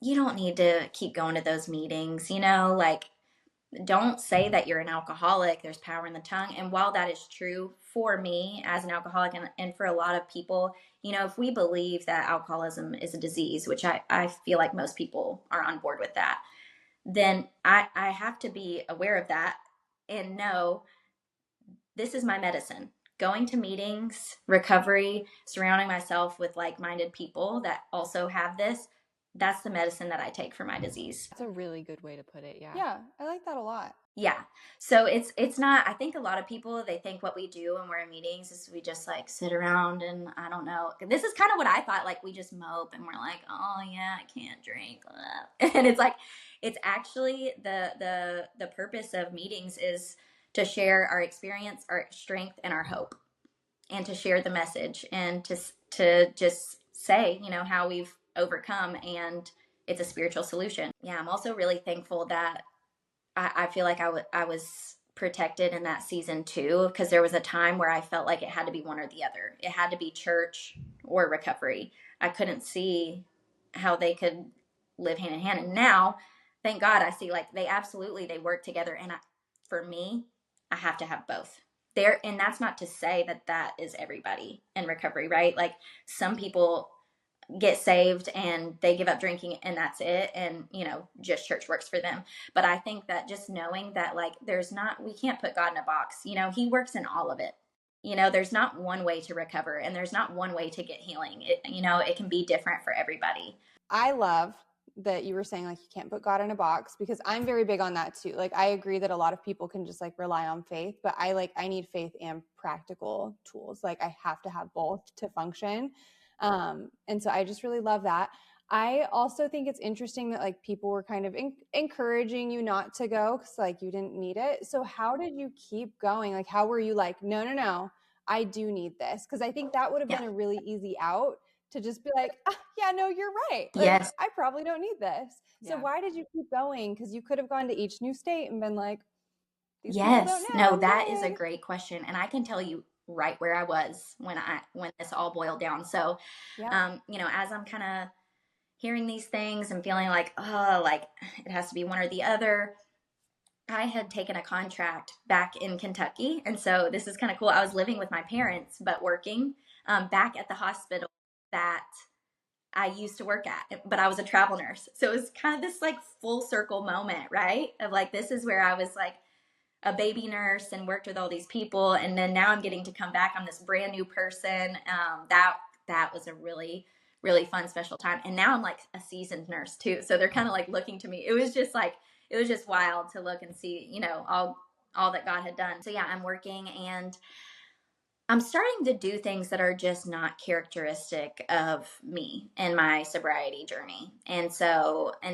you don't need to keep going to those meetings, like, don't say that you're an alcoholic. There's power in the tongue. And while that is true for me as an alcoholic, and for a lot of people, if we believe that alcoholism is a disease, which I feel like most people are on board with that, then I have to be aware of that and know this is my medicine. Going to meetings, recovery, surrounding myself with like-minded people that also have this, that's the medicine that I take for my disease. That's a really good way to put it. Yeah. Yeah. I like that a lot. Yeah. So it's not, I think a lot of people, they think what we do when we're in meetings is we just like sit around, and I don't know. This is kind of what I thought, like we just mope and we're like, oh yeah, I can't drink. And it's like, it's actually the purpose of meetings is to share our experience, our strength, and our hope, and to share the message, and to just say, how we've overcome, and it's a spiritual solution. Yeah. I'm also really thankful that I feel like I was protected in that season too, because there was a time where I felt like it had to be one or the other. It had to be church or recovery. I couldn't see how they could live hand in hand. And now, thank God, I see like they work together. And for me, I have to have both. And that's not to say that that is everybody in recovery, right? Like, some people get saved and they give up drinking and that's it, and just church works for them. But I think that just knowing that, like, we can't put God in a box. He works in all of it. There's not one way to recover, and there's not one way to get healing. It can be different for everybody. I love that you were saying like you can't put God in a box, because I'm very big on that too. Like I agree that a lot of people can just like rely on faith, but I need faith and practical tools. Like I have to have both to function. And so I just really love that. I also think it's interesting that like people were kind of encouraging you not to go because like you didn't need it. So how did you keep going? Like how were you like, no, I do need this? Because I think that would have been a really easy out to just be like, yeah, no, you're right. Like, Yes. I probably don't need this. So Yeah. why did you keep going? Because you could have gone to each new state and been like, these people don't Yes. know. No, I'm that is a good. great question. And I can tell you right where I was when this all boiled down. So, Yeah. as I'm kind of hearing these things and feeling like, oh, like it has to be one or the other, I had taken a contract back in Kentucky. And so this is kind of cool. I was living with my parents, but working back at the hospital that I used to work at, but I was a travel nurse. So it was kind of this like full circle moment, right? Of like, this is where I was like, a baby nurse and worked with all these people, and then now I'm getting to come back. I'm this brand new person. That was a really, really fun, special time. And now I'm like a seasoned nurse too, so they're kind of like looking to me. It was just wild to look and see, all that God had done. So yeah, I'm working, and I'm starting to do things that are just not characteristic of me and my sobriety journey. And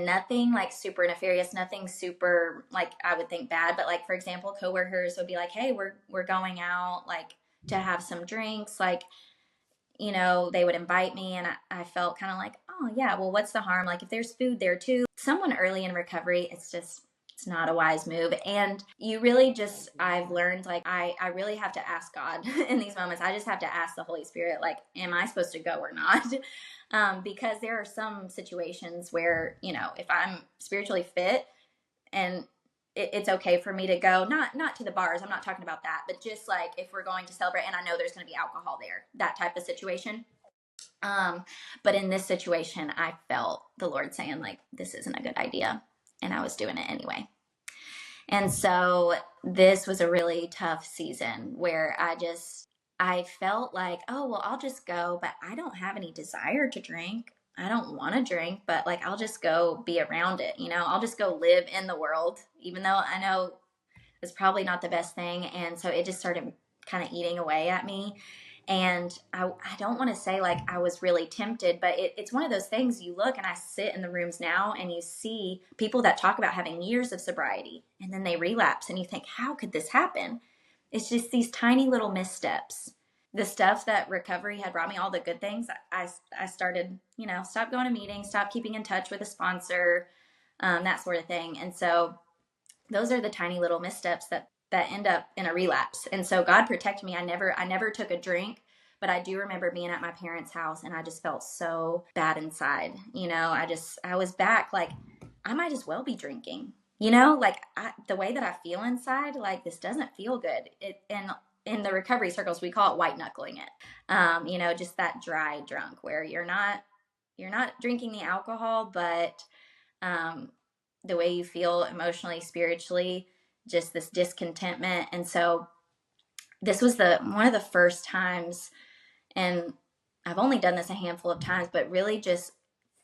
nothing like super nefarious, nothing super like I would think bad, but like, for example, coworkers would be like, "Hey, we're going out like to have some drinks." Like, they would invite me, and I felt kind of like, "Oh yeah, well, what's the harm? Like if there's food there too." Someone early in recovery, it's not a wise move. And you really just, I've learned, like, I really have to ask God in these moments. I just have to ask the Holy Spirit, like, am I supposed to go or not? Because there are some situations where, if I'm spiritually fit and it's okay for me to go, not to the bars, I'm not talking about that, but just like if we're going to celebrate and I know there's going to be alcohol there, that type of situation. But in this situation, I felt the Lord saying, like, this isn't a good idea. And I was doing it anyway. And so this was a really tough season where I felt like, oh, well, I'll just go, but I don't have any desire to drink. I don't want to drink, but like, I'll just go be around it. I'll just go live in the world, even though I know it's probably not the best thing. And so it just started kind of eating away at me. And I don't want to say like I was really tempted, but it's one of those things you look, and I sit in the rooms now and you see people that talk about having years of sobriety and then they relapse, and you think, how could this happen? It's just these tiny little missteps. The stuff that recovery had brought me, all the good things, I started, stop going to meetings, stop keeping in touch with a sponsor, that sort of thing. And so those are the tiny little missteps that end up in a relapse. And so God protected me. I never took a drink, but I do remember being at my parents' house, and I just felt so bad inside. I was back, like, I might as well be drinking, like the way that I feel inside, like, this doesn't feel good. And in the recovery circles, we call it white knuckling it. Just that dry drunk where you're not drinking the alcohol, but the way you feel emotionally, spiritually, just this discontentment. And so this was one of the first times, and I've only done this a handful of times, but really just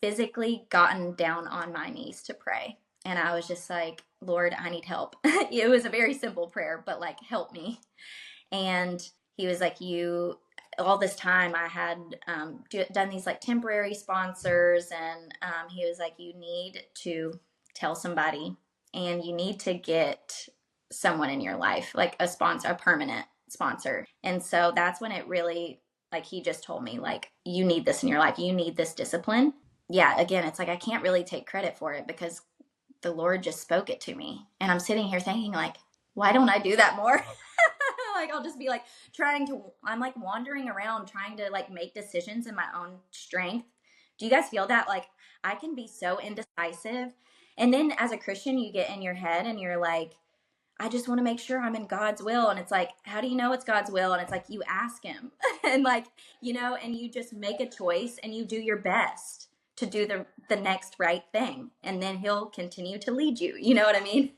physically gotten down on my knees to pray. And I was just like, Lord, I need help. It was a very simple prayer, but like, help me. And he was like, all this time I had done these like temporary sponsors, and he was like, you need to tell somebody, and you need to get someone in your life, like a sponsor, a permanent sponsor. And so that's when it really, like, he just told me, like, you need this in your life. You need this discipline. Yeah, again, it's like I can't really take credit for it because the Lord just spoke it to me. And I'm sitting here thinking, like, why don't I do that more? Like, I'll just be like I'm like wandering around trying to like make decisions in my own strength. Do you guys feel that? Like, I can be so indecisive. And then as a Christian, you get in your head and you're like, I just want to make sure I'm in God's will. And it's like, how do you know it's God's will? And it's like, you ask him and like, and you just make a choice and you do your best to do the next right thing. And then he'll continue to lead you. You know what I mean?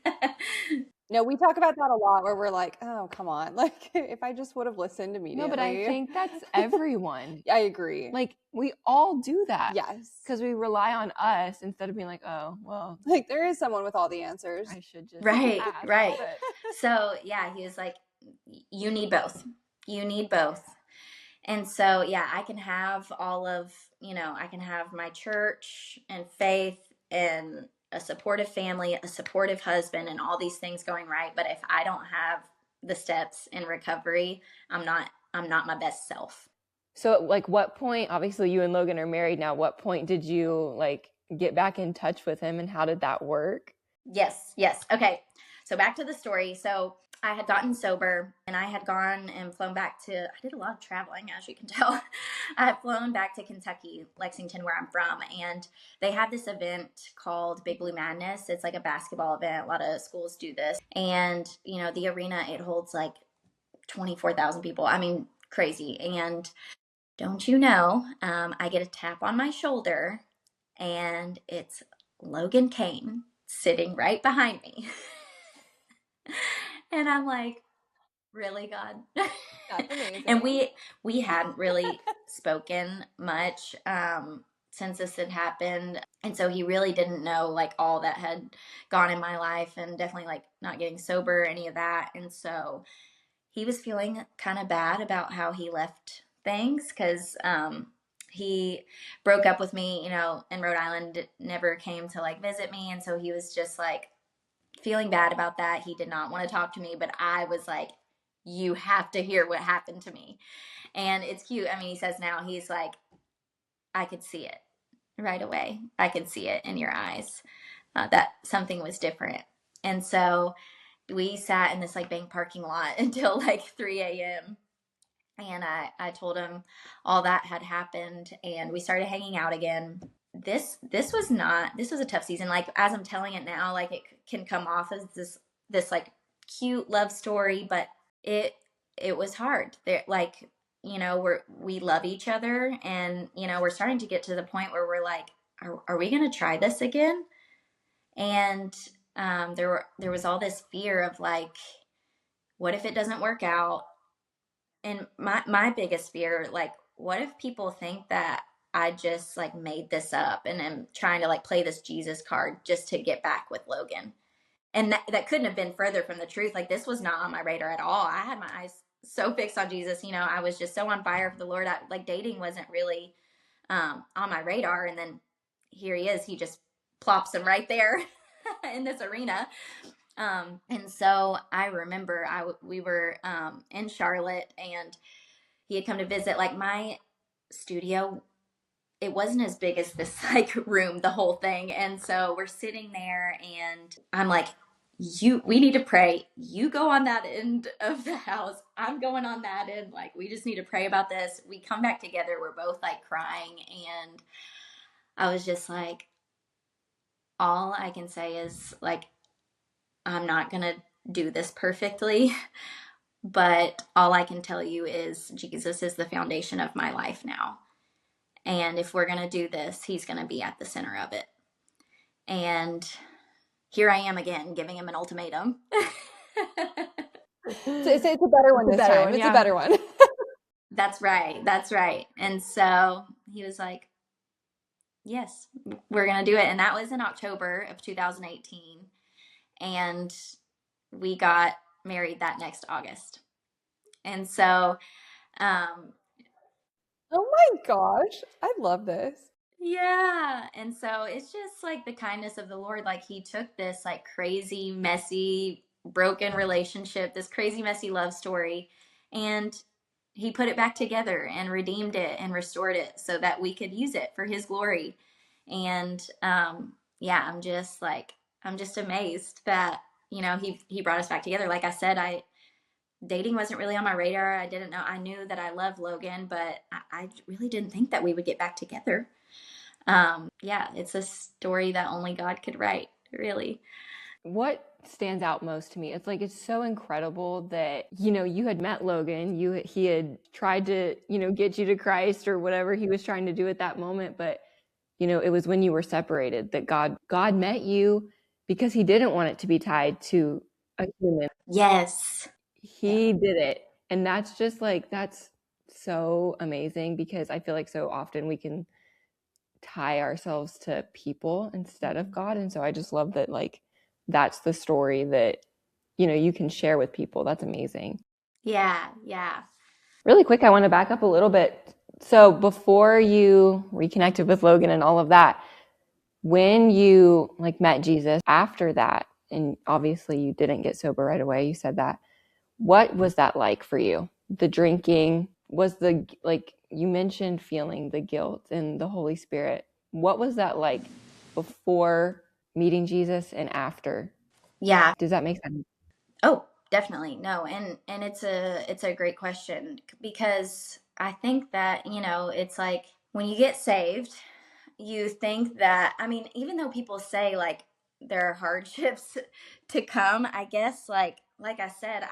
No, we talk about that a lot where we're like, oh, come on. Like, if I just would have listened immediately. No, but I think that's everyone. I agree. Like, we all do that. Yes. Because we rely on us instead of being like, oh, well. Like, there is someone with all the answers. I should just Right. But... So, yeah, he was like, you need both. You need both. And so, yeah, I can have all of, I can have my church and faith and a supportive family, a supportive husband, and all these things going right. But if I don't have the steps in recovery, I'm not my best self. So like, what point, obviously you and Logan are married now, what point did you like get back in touch with him, and how did that work? Yes. Okay. So back to the story. So I had gotten sober, and I had gone and flown back to, I did a lot of traveling, as you can tell. I had flown back to Kentucky, Lexington, where I'm from, and they have this event called Big Blue Madness. It's like a basketball event. A lot of schools do this. And, the arena, it holds like 24,000 people. I mean, crazy. And don't you know, I get a tap on my shoulder, and it's Logan Cain sitting right behind me. And I'm like, really, God? That's amazing. And we hadn't really spoken much since this had happened. And so he really didn't know like all that had gone in my life, and definitely like not getting sober, any of that. And so he was feeling kind of bad about how he left things, because he broke up with me, you know, in Rhode Island, never came to like visit me. And so he was just like feeling bad about that. He did not want to talk to me, but I was like, you have to hear what happened to me. And it's cute. I mean, he says now, he's like, I could see it right away. I could see it in your eyes, that something was different. And so we sat in this like bank parking lot until like 3 a.m. And I told him all that had happened, and we started hanging out again. This was a tough season. Like, as I'm telling it now, like, it can come off as this like cute love story, but it was hard. There, like, you know, we love each other, and you know, we're starting to get to the point where we're like, are we gonna try this again? And there was all this fear of like, what if it doesn't work out? And my biggest fear, like, what if people think that I just like made this up and am trying to like play this Jesus card just to get back with Logan? And that couldn't have been further from the truth. Like, this was not on my radar at all. I had my eyes so fixed on Jesus. You know, I was just so on fire for the Lord. Like, dating wasn't really on my radar. And then here he is. He just plops him right there in this arena. And so I remember we were in Charlotte, and he had come to visit. Like, my studio, it wasn't as big as this like room, the whole thing. And so we're sitting there, and I'm like, we need to pray. You go on that end of the house, I'm going on that end. Like, we just need to pray about this. We come back together, we're both like crying, and I was just like, all I can say is like, I'm not gonna do this perfectly, but all I can tell you is Jesus is the foundation of my life now. And if we're going to do this, he's going to be at the center of it. And here I am again, giving him an ultimatum. It's a better one this time. It's a better one. That's right. That's right. And so he was like, yes, we're going to do it. And that was in October of 2018. And we got married that next August. And so, oh my gosh, I love this. yeah. And so it's just like the kindness of the Lord. Like, he took this like crazy, messy, broken relationship, this crazy, messy love story, and he put it back together and redeemed it and restored it so that we could use it for his glory. And yeah, I'm just amazed that, you know, he brought us back together. Like I said, dating wasn't really on my radar. I didn't know. I knew that I loved Logan, but I really didn't think that we would get back together. Yeah, it's a story that only God could write, really. What stands out most to me, it's like, it's so incredible that, you know, you had met Logan, he had tried to, you know, get you to Christ or whatever he was trying to do at that moment, but you know, it was when you were separated that God met you, because he didn't want it to be tied to a human. Yes. He did it. And that's just like, that's so amazing, because I feel like so often we can tie ourselves to people instead of God. And so I just love that, like, that's the story that, you know, you can share with people. That's amazing. Yeah. Yeah. Really quick, I want to back up a little bit. So before you reconnected with Logan and all of that, when you like met Jesus after that, and obviously you didn't get sober right away, you said that, what was that like for you? The drinking, was the, like you mentioned, feeling the guilt and the Holy Spirit. What was that like before meeting Jesus and after? Yeah. Does that make sense? Oh, definitely. No. And it's a great question, because I think that, you know, it's like when you get saved, you think that, I mean, even though people say like there are hardships to come, I guess like I said,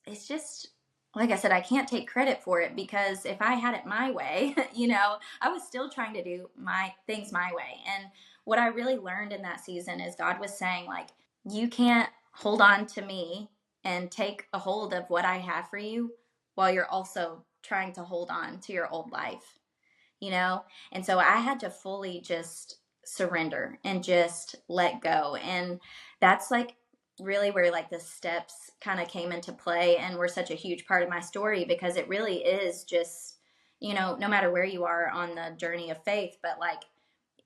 it's just, like I said, I can't take credit for it, because if I had it my way, you know, I was still trying to do my things my way. And what I really learned in that season is God was saying, like, you can't hold on to me and take a hold of what I have for you while you're also trying to hold on to your old life, you know? And so I had to fully just surrender and just let go. And that's like really where like the steps kind of came into play and were such a huge part of my story, because it really is just, you know, no matter where you are on the journey of faith, but like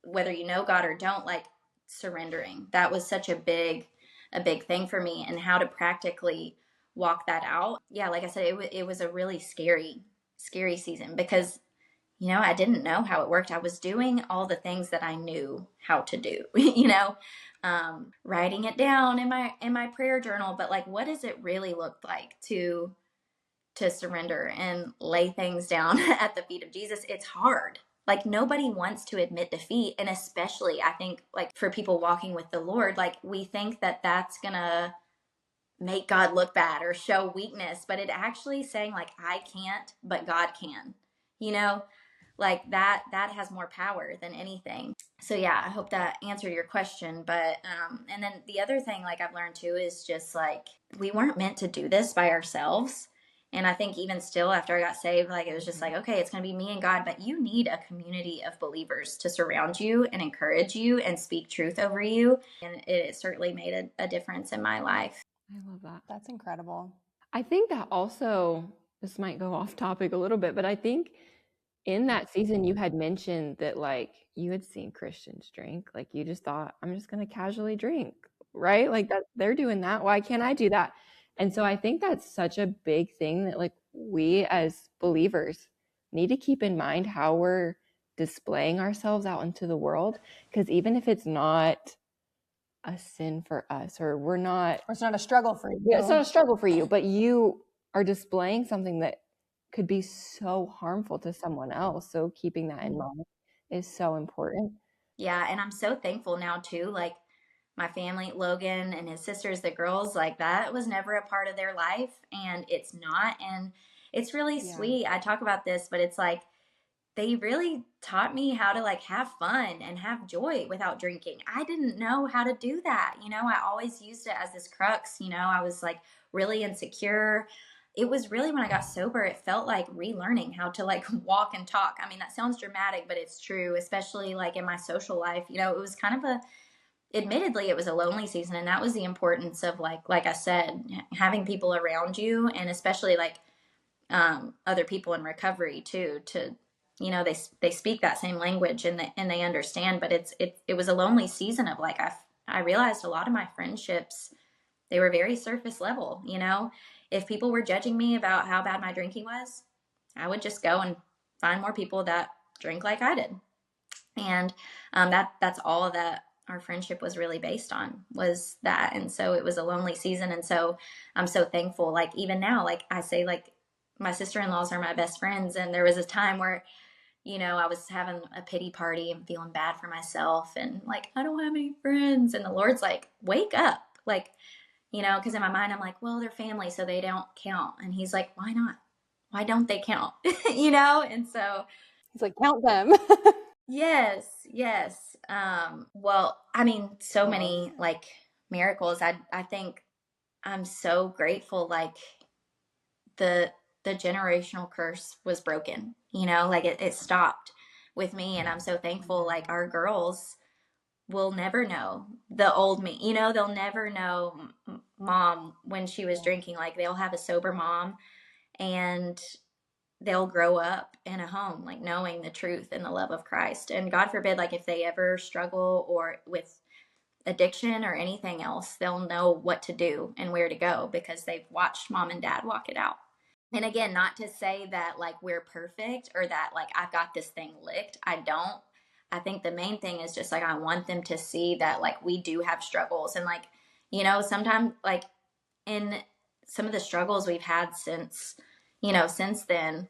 whether you know God or don't, like surrendering. That was such a big thing for me, and how to practically walk that out. Yeah, like I said, it was a really scary season, because you know, I didn't know how it worked. I was doing all the things that I knew how to do, you know, writing it down in my prayer journal, but like what does it really look like to surrender and lay things down at the feet of Jesus? It's hard. Like nobody wants to admit defeat. And especially I think like for people walking with the Lord, like we think that that's going to make God look bad or show weakness, but it actually saying like, I can't, but God can, you know, like that has more power than anything. So yeah, I hope that answered your question. But and then the other thing like I've learned too is just like we weren't meant to do this by ourselves. And I think even still after I got saved, like it was just like, okay, it's going to be me and God, but you need a community of believers to surround you and encourage you and speak truth over you. And it certainly made a difference in my life. I love that. That's incredible. I think that also, this might go off topic a little bit, but I think in that season you had mentioned that like you had seen Christians drink, like you just thought, I'm just going to casually drink, right? Like that they're doing that. Why can't I do that? And so I think that's such a big thing that like we as believers need to keep in mind how we're displaying ourselves out into the world. Because even if it's not a sin for us, or we're not, Or it's not a struggle for you. yeah, it's not a struggle for you, but you are displaying something that could be so harmful to someone else. So keeping that in mind is so important. Yeah, and I'm so thankful now too. Like my family, Logan and his sisters, the girls, like that was never a part of their life, and it's not. And it's really Yeah. sweet. I talk about this, but it's like they really taught me how to like have fun and have joy without drinking. I didn't know how to do that. You know, I always used it as this crux. You know, I was like really insecure. It was really when I got sober, it felt like relearning how to like walk and talk. I mean, that sounds dramatic, but it's true, especially like in my social life. You know, it was kind of admittedly it was a lonely season, and that was the importance of like I said, having people around you, and especially like other people in recovery too, to you know they speak that same language and they understand. But it was a lonely season of like I realized a lot of my friendships, they were very surface level. You know, if people were judging me about how bad my drinking was, I would just go and find more people that drink like I did. And that's all that our friendship was really based on, was that. And so it was a lonely season. And so I'm so thankful. Like even now, like I say, like my sister-in-laws are my best friends. And there was a time where, you know, I was having a pity party and feeling bad for myself and like, I don't have any friends. And the Lord's like, wake up. Like, you know, because in my mind, I'm like, well, they're family, so they don't count. And he's like, why not? Why don't they count? You know? And so He's like, count them. yes, yes. Well, I mean, so many like miracles. I think I'm so grateful like the the generational curse was broken. You know, like it stopped with me, and I'm so thankful like our girls will never know the old me. You know, they'll never know mom when she was drinking. Like they'll have a sober mom, and they'll grow up in a home like knowing the truth and the love of Christ. And God forbid, like if they ever struggle or with addiction or anything else, they'll know what to do and where to go because they've watched mom and dad walk it out. And again, not to say that like we're perfect or that like I've got this thing licked. I don't. I think the main thing is just like I want them to see that like we do have struggles, and like, you know, sometimes like in some of the struggles we've had since, you know, since then,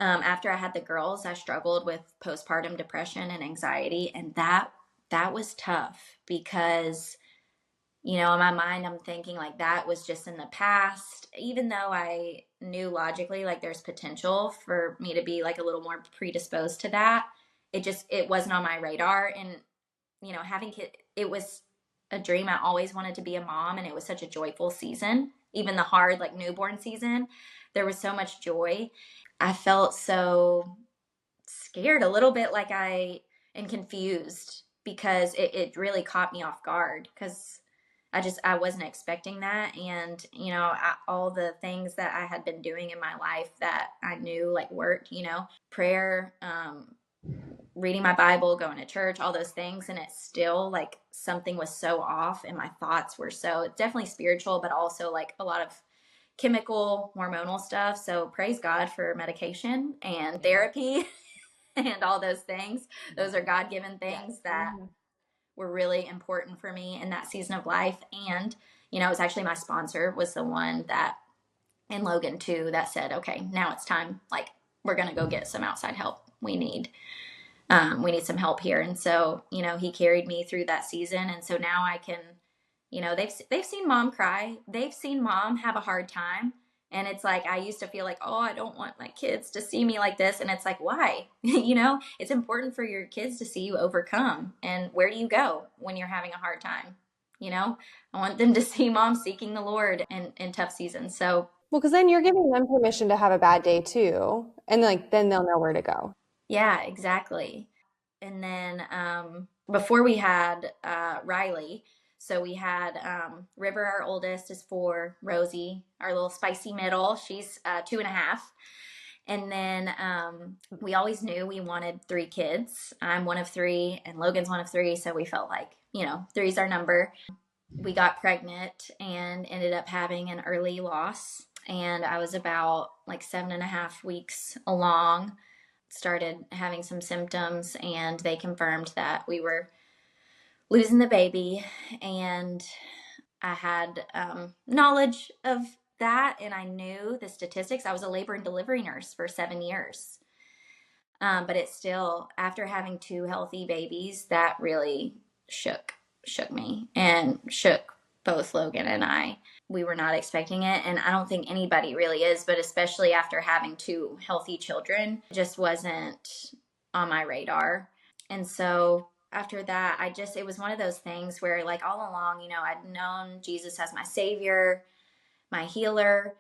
after I had the girls, I struggled with postpartum depression and anxiety, and that was tough because, you know, in my mind, I'm thinking like that was just in the past, even though I knew logically like there's potential for me to be like a little more predisposed to that. It wasn't on my radar. And, you know, having kids, it was a dream. I always wanted to be a mom, and it was such a joyful season. Even the hard, like, newborn season, there was so much joy. I felt so scared, a little bit like and confused, because it really caught me off guard, because I wasn't expecting that. And, all the things that I had been doing in my life that I knew like worked, prayer, reading my Bible, going to church, all those things. And it's still like something was so off, and my thoughts were so definitely spiritual, but also like a lot of chemical, hormonal stuff. So praise God for medication and therapy and all those things. Those are God-given things that were really important for me in that season of life. And, it was actually my sponsor was the one that, and Logan too, that said, okay, now it's time. Like, we're going to go get some outside help. We need some help here. And so, he carried me through that season. And so now I can, they've seen mom cry. They've seen mom have a hard time. And it's like, I used to feel like, oh, I don't want my kids to see me like this. And it's like, why? It's important for your kids to see you overcome. And where do you go when you're having a hard time? I want them to see mom seeking the Lord in tough seasons. So, well, because then you're giving them permission to have a bad day too. And like, then they'll know where to go. Yeah, exactly. And then before we had Riley, so we had River, our oldest, is 4. Rosie, our little spicy middle, she's 2.5. And then we always knew we wanted 3 kids. I'm one of 3, and Logan's one of 3. So we felt like, 3's our number. We got pregnant and ended up having an early loss. And I was about like 7.5 weeks along, started having some symptoms, and they confirmed that we were losing the baby. And I had knowledge of that, and I knew the statistics. I was a labor and delivery nurse for 7 years. But it's still, after having 2 healthy babies, that really shook me and shook both Logan and I. We were not expecting it, and I don't think anybody really is, but especially after having 2 healthy children, it just wasn't on my radar. And so after that, it was one of those things where, like, all along, I'd known Jesus as my savior, my healer.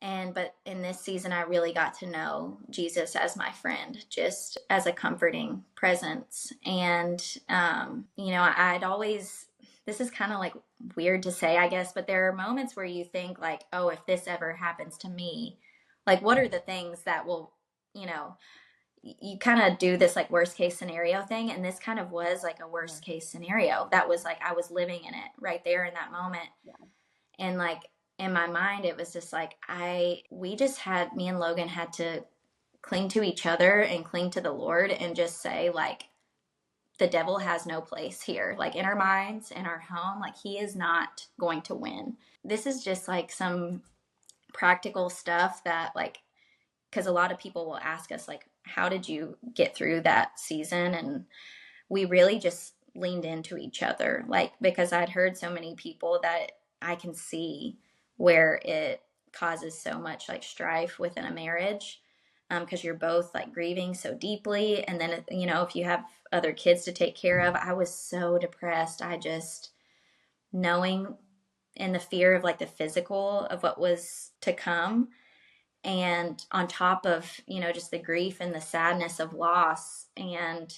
But in this season, I really got to know Jesus as my friend, just as a comforting presence. And, I'd always, this is kind of like weird to say, I guess, but there are moments where you think like, oh, if this ever happens to me, like, what are the things that will, you kind of do this like worst case scenario thing. And this kind of was like a worst case scenario. That was like, I was living in it right there in that moment. Yeah. And like, in my mind, it was just like, me and Logan had to cling to each other and cling to the Lord and just say, like, the devil has no place here. Like, in our minds, in our home, like, he is not going to win. This is just like some practical stuff that, like, because a lot of people will ask us, like, how did you get through that season? And we really just leaned into each other, like, because I'd heard so many people that I can see where it causes so much like strife within a marriage, because you're both like grieving so deeply. And then, if you have other kids to take care of, I was so depressed. I just, knowing in the fear of like the physical of what was to come. And on top of, just the grief and the sadness of loss and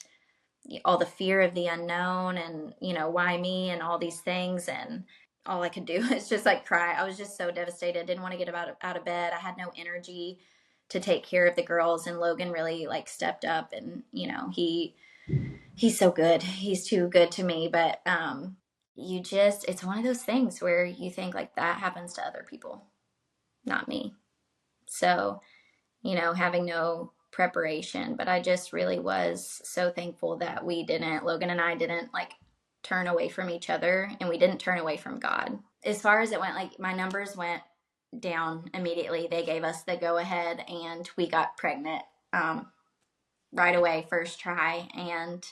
all the fear of the unknown and, why me and all these things. And all I could do is just like cry. I was just so devastated. Didn't want to get out of bed. I had no energy to take care of the girls. And Logan really like stepped up, and, he's so good. He's too good to me. But it's one of those things where you think like that happens to other people, not me. So, having no preparation, but I just really was so thankful that Logan and I didn't like turn away from each other, and we didn't turn away from God. As far as it went, like, my numbers went down immediately. They gave us the go ahead, and we got pregnant right away, first try. And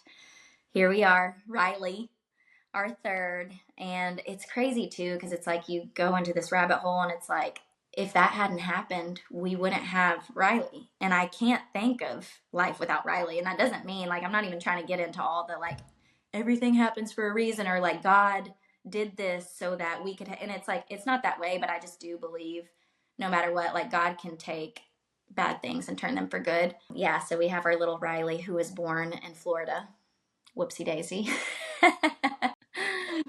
here we are, Riley, our 3rd. And it's crazy too, because it's like you go into this rabbit hole, and it's like, if that hadn't happened, we wouldn't have Riley. And I can't think of life without Riley. And that doesn't mean, like, I'm not even trying to get into all the, like, everything happens for a reason, or like God did this so that we could, and it's like, it's not that way, but I just do believe no matter what, like God can take bad things and turn them for good. Yeah, so we have our little Riley who was born in Florida. Whoopsie daisy.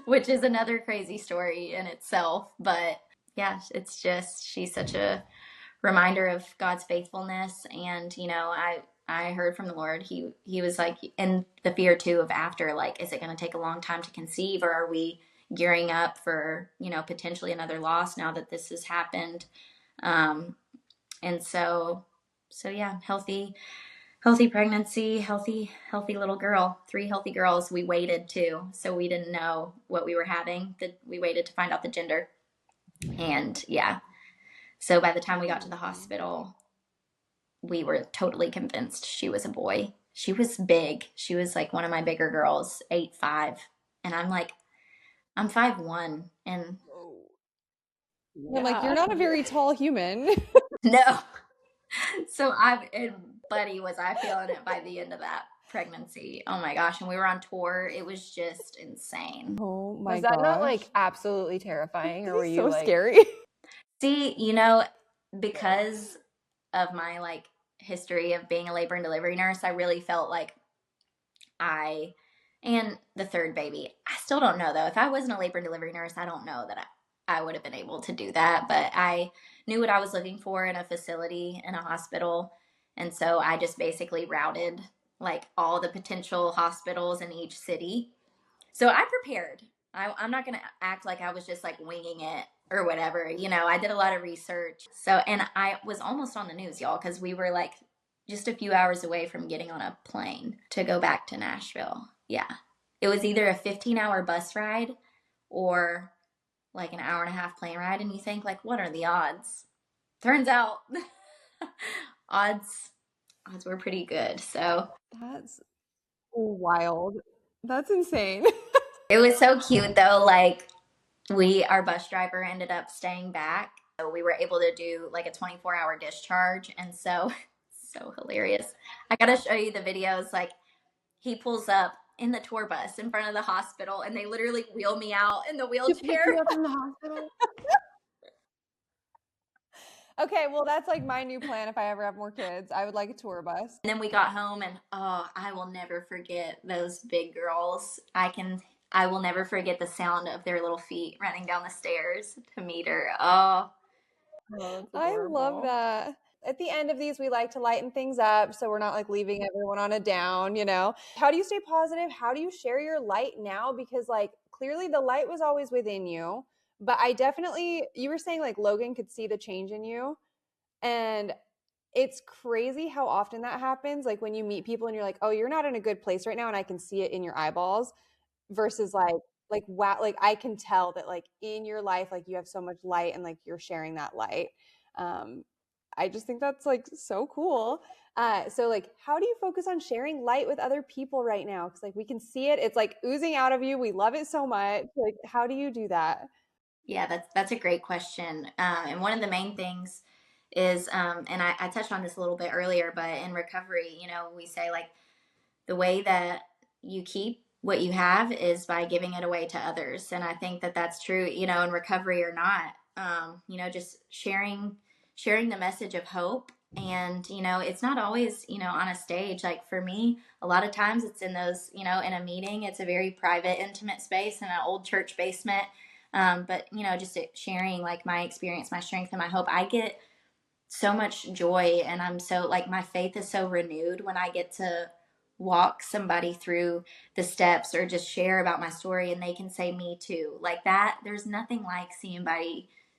Which is another crazy story in itself. But yeah, it's just, she's such a reminder of God's faithfulness. And, you know, I heard from the Lord, he was like, and the fear too of after, like, is it going to take a long time to conceive, or are we gearing up for, you know, potentially another loss now that this has happened? And so yeah, healthy pregnancy, healthy little girl, 3 healthy girls. We waited too, so we didn't know what we were having. We waited to find out the gender. And yeah, so by the time we got to the hospital, we were totally convinced she was a boy. She was big. She was like one of my bigger girls, 8'5", and I'm like, I'm 5'1", and I'm like, you're not a very tall human. no. So and buddy, was I feeling it by the end of that pregnancy. Oh my gosh. And we were on tour. It was just insane. Oh my Was that gosh. not like absolutely terrifying, or were you so like scary? See, you know, because of my like history of being a labor and delivery nurse, I really felt like and the third baby, I still don't know though. If I wasn't a labor and delivery nurse, I don't know that I would have been able to do that. But I knew what I was looking for in a facility, in a hospital. And so I just basically routed like all the potential hospitals in each city. So I prepared. I'm not going to act like I was just like winging it or whatever. You know, I did a lot of research. So, and I was almost on the news, y'all, because we were like just a few hours away from getting on a plane to go back to Nashville. Yeah. It was either a 15-hour bus ride or like an hour and a half plane ride. And you think, like, what are the odds? Turns out odds were pretty good. So That's wild. That's insane. it was so cute though. Like, our bus driver ended up staying back. So we were able to do like a 24-hour discharge. And so, so hilarious. I got to show you the videos. Like, he pulls up in the tour bus in front of the hospital, and they literally wheel me out in the wheelchair. to pick you up from the hospital? Okay, well, that's like my new plan if I ever have more kids. I would like a tour bus. And then we got home, and oh, I will never forget those big girls. I will never forget the sound of their little feet running down the stairs to meet her. Oh, I love that. At the end of these, we like to lighten things up so we're not like leaving everyone on a down, you know? How do you stay positive? How do you share your light now? Because like clearly the light was always within you, but you were saying like Logan could see the change in you. And it's crazy how often that happens. Like when you meet people and you're like, oh, you're not in a good place right now. And I can see it in your eyeballs versus wow, like I can tell that like in your life, like you have so much light and like you're sharing that light. I just think that's like so cool. So like, how do you focus on sharing light with other people right now? Because like we can see it, it's like oozing out of you. We love it so much. Like, how do you do that? yeah, that's a great question. And one of the main things is, and I touched on this a little bit earlier, but in recovery, you know, we say like the way that you keep what you have is by giving it away to others. And I think that that's true, you know, in recovery or not, you know, just sharing the message of hope. And, you know, it's not always, you know, on a stage. Like for me, a lot of times it's in those, you know, in a meeting, it's a very private, intimate space in an old church basement. But, you know, just sharing like my experience, my strength, and my hope, I get so much joy. And I'm so like, my faith is so renewed when I get to walk somebody through the steps or just share about my story and they can say me too. Like that, there's nothing like seeing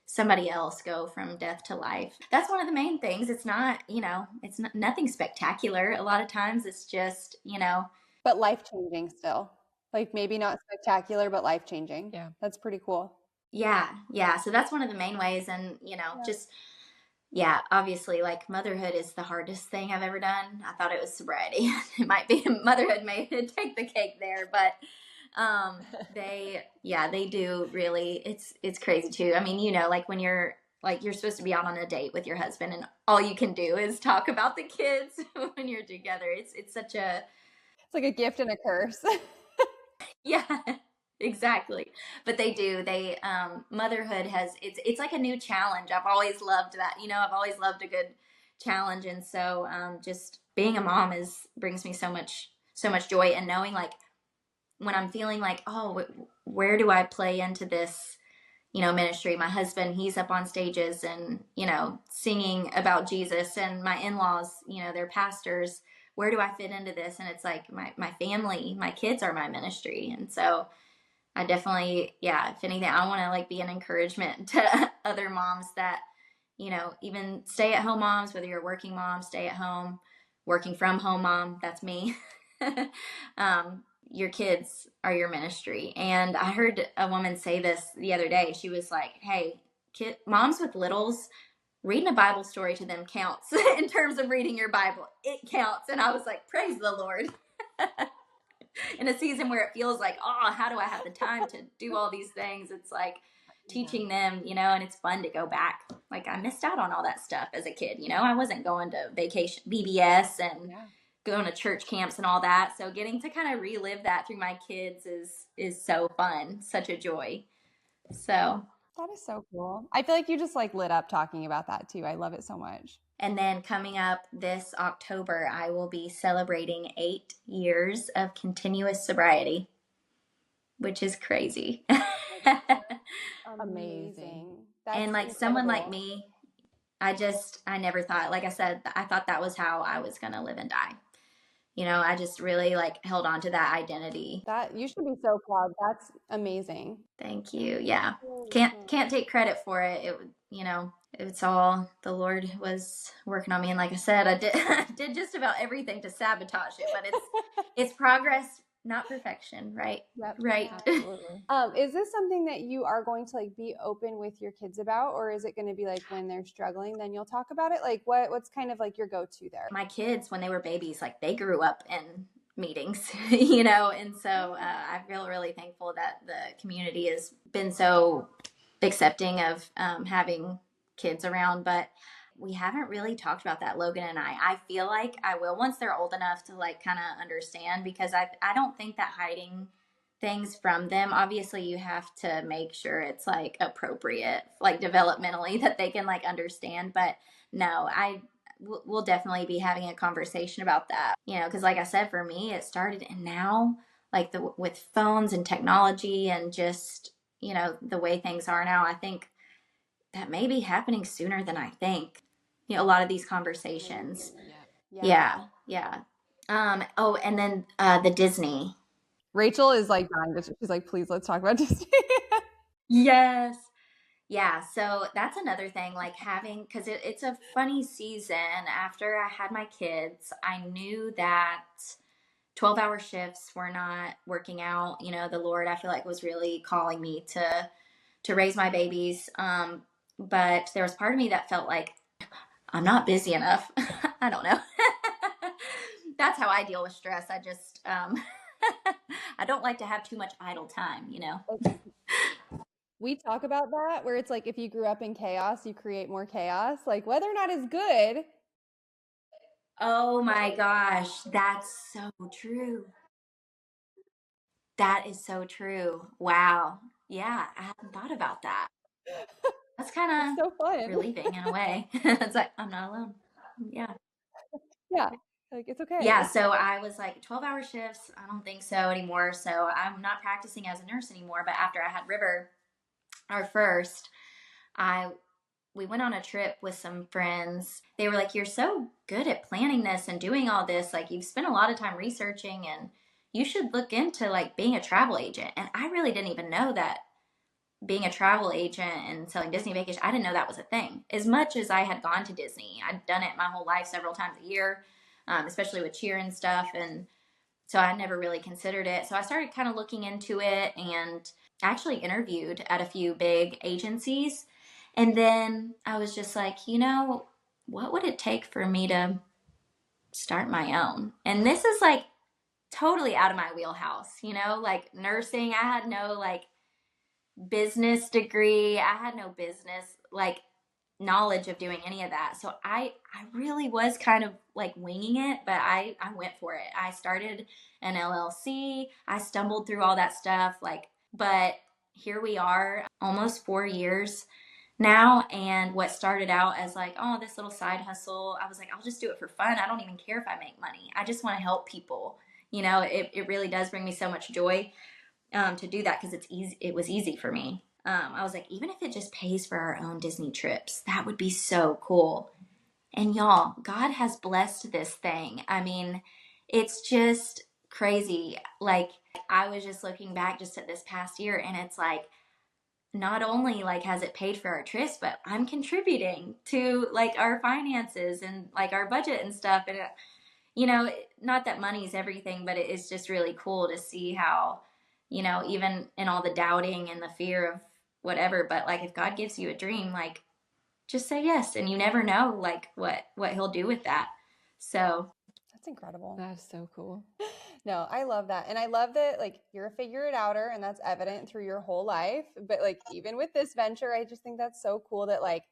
somebody else go from death to life. That's one of the main things. It's not, you know, it's nothing spectacular. A lot of times it's just, you know, But life changing still. Like maybe not spectacular, but life changing. Yeah. That's pretty cool. yeah. So that's one of the main ways. And, you know, just yeah, obviously, like motherhood is the hardest thing I've ever done. I thought it was sobriety. It might be motherhood may take the cake there, but they do really. It's crazy too. I mean, you know, like when you're supposed to be out on a date with your husband, and all you can do is talk about the kids when you're together. It's such a It's like a gift and a curse. yeah. Exactly. But they do. They motherhood has it's like a new challenge. I've always loved that. I've always loved a good challenge, and so just being a mom is brings me so much joy, and knowing like when I'm feeling like, oh, where do I play into this, ministry? My husband, he's up on stages and, singing about Jesus, and my in-laws, they're pastors. Where do I fit into this? And it's like my family, my kids are my ministry. And so I definitely, yeah, if anything, I want to like be an encouragement to other moms that, even stay at home moms, whether you're a working mom, stay at home, working from home mom, that's me. Your kids are your ministry. And I heard a woman say this the other day. She was like, hey, moms with littles, reading a Bible story to them counts in terms of reading your Bible. It counts. And I was like, praise the Lord. In a season where it feels like, oh, how do I have the time to do all these things? It's like teaching them, and it's fun to go back. Like I missed out on all that stuff as a kid. I wasn't going to vacation, VBS, and going to church camps and all that. So getting to kind of relive that through my kids is so fun, such a joy. So that is so cool. I feel like you just like lit up talking about that too. I love it so much. And then coming up this October, I will be celebrating 8 years of continuous sobriety, which is crazy. Amazing. And like someone like me, I never thought, like I said, I thought that was how I was going to live and die. I just really like held on to that identity. That you should be so proud. That's amazing. Thank you. Yeah. Can't take credit for it. It's all the Lord was working on me. And like I said, I did just about everything to sabotage it, but it's progress, not perfection, right? Yep, right. Absolutely. Is this something that you are going to like be open with your kids about, or is it going to be like when they're struggling, then you'll talk about it? Like what's kind of like your go-to there? My kids, when they were babies, like they grew up in meetings, and so I feel really thankful that the community has been so accepting of having kids around, but we haven't really talked about that, Logan and I feel like I will once they're old enough to like kind of understand, because I don't think that hiding things from them, obviously you have to make sure it's like appropriate, like developmentally, that they can like understand. But no, we'll definitely be having a conversation about that, because like I said, for me it started, and now like with phones and technology and just the way things are now, I think that may be happening sooner than I think. A lot of these conversations. Yeah. Oh, and then the Disney. Rachel is like dying. She's like, please, let's talk about Disney. Yes. Yeah. So that's another thing, like having, because it's a funny season. After I had my kids, I knew that 12-hour shifts were not working out. The Lord, I feel like, was really calling me to raise my babies. But there was part of me that felt like I'm not busy enough. I don't know. That's how I deal with stress. I just, I don't like to have too much idle time, We talk about that where it's like, if you grew up in chaos, you create more chaos. Like whether or not it's good. Oh my gosh. That's so true. That is so true. Wow. Yeah. I hadn't thought about that. That's kind It's of so fun. relieving in a way. It's like, I'm not alone. Yeah. Yeah. Like it's okay. Yeah. So I was like 12-hour shifts. I don't think so anymore. So I'm not practicing as a nurse anymore. But after I had River, our first, we went on a trip with some friends. They were like, you're so good at planning this and doing all this. Like you've spent a lot of time researching, and you should look into like being a travel agent. And I really didn't even know that being a travel agent and selling Disney vacation, I didn't know that was a thing. As much as I had gone to Disney, I'd done it my whole life several times a year, especially with cheer and stuff. And so I never really considered it. So I started kind of looking into it, and actually interviewed at a few big agencies. And then I was just like, what would it take for me to start my own? And this is like totally out of my wheelhouse, like nursing. I had no like business degree. I had no business like knowledge of doing any of that. So I really was kind of like winging it, but I went for it. I started an LLC. I stumbled through all that stuff. Like But here we are, almost 4 years now. And what started out as like, oh, this little side hustle, I was like, I'll just do it for fun. I don't even care if I make money. I just want to help people. It really does bring me so much joy to do that because it's easy. It was easy for me. I was like, even if it just pays for our own Disney trips, that would be so cool. And y'all, God has blessed this thing. I mean, it's just crazy. Like, I was just looking back just at this past year, and it's like, not only like has it paid for our trips, but I'm contributing to like our finances and like our budget and stuff. And not that money is everything, but it is just really cool to see how, even in all the doubting and the fear of whatever, but like if God gives you a dream, like just say yes, and you never know like what he'll do with that. So That's incredible. That's so cool. No, I love that. And I love that like you're a figure it outer and that's evident through your whole life. But like even with this venture, I just think that's so cool that like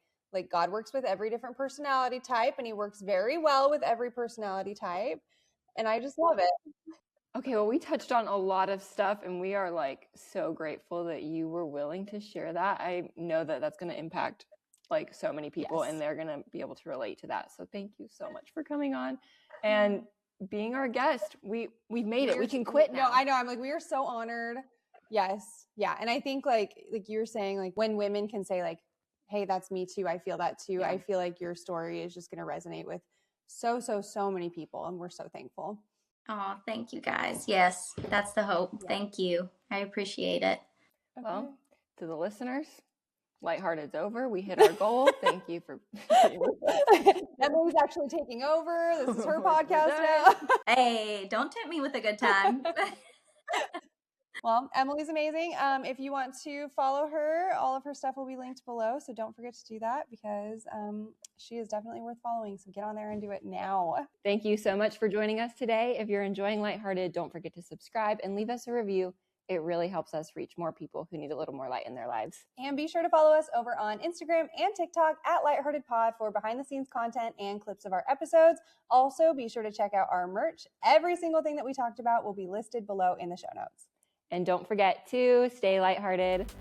God works with every different personality type and he works very well with every personality type. And I just love it. Okay, well, we touched on a lot of stuff and we are like so grateful that you were willing to share that. I know that that's going to impact like so many people Yes. and they're going to be able to relate to that. So thank you so much for coming on and being our guest. We've made it. We can quit now. No, I know. I'm like, we are so honored. Yes. Yeah. And I think like you were saying, like when women can say like, hey, that's me too. I feel that too. Yeah. I feel like your story is just going to resonate with so many people. And we're so thankful. oh, thank you guys. Yes, that's the hope. Yeah. Thank you. I appreciate it. Okay. Well, to the listeners, LightHearted's over. We hit our goal. Thank you for Emily's actually taking over. This is her We're podcast done. now. Hey, don't tempt me with a good time. Well, Emily's amazing. If you want to follow her, all of her stuff will be linked below. So don't forget to do that because she is definitely worth following. So get on there and do it now. Thank you so much for joining us today. If you're enjoying LightHearted, don't forget to subscribe and leave us a review. It really helps us reach more people who need a little more light in their lives. And be sure to follow us over on Instagram and TikTok at LightHeartedPod for behind the scenes content and clips of our episodes. Also, be sure to check out our merch. Every single thing that we talked about will be listed below in the show notes. And don't forget to stay lighthearted.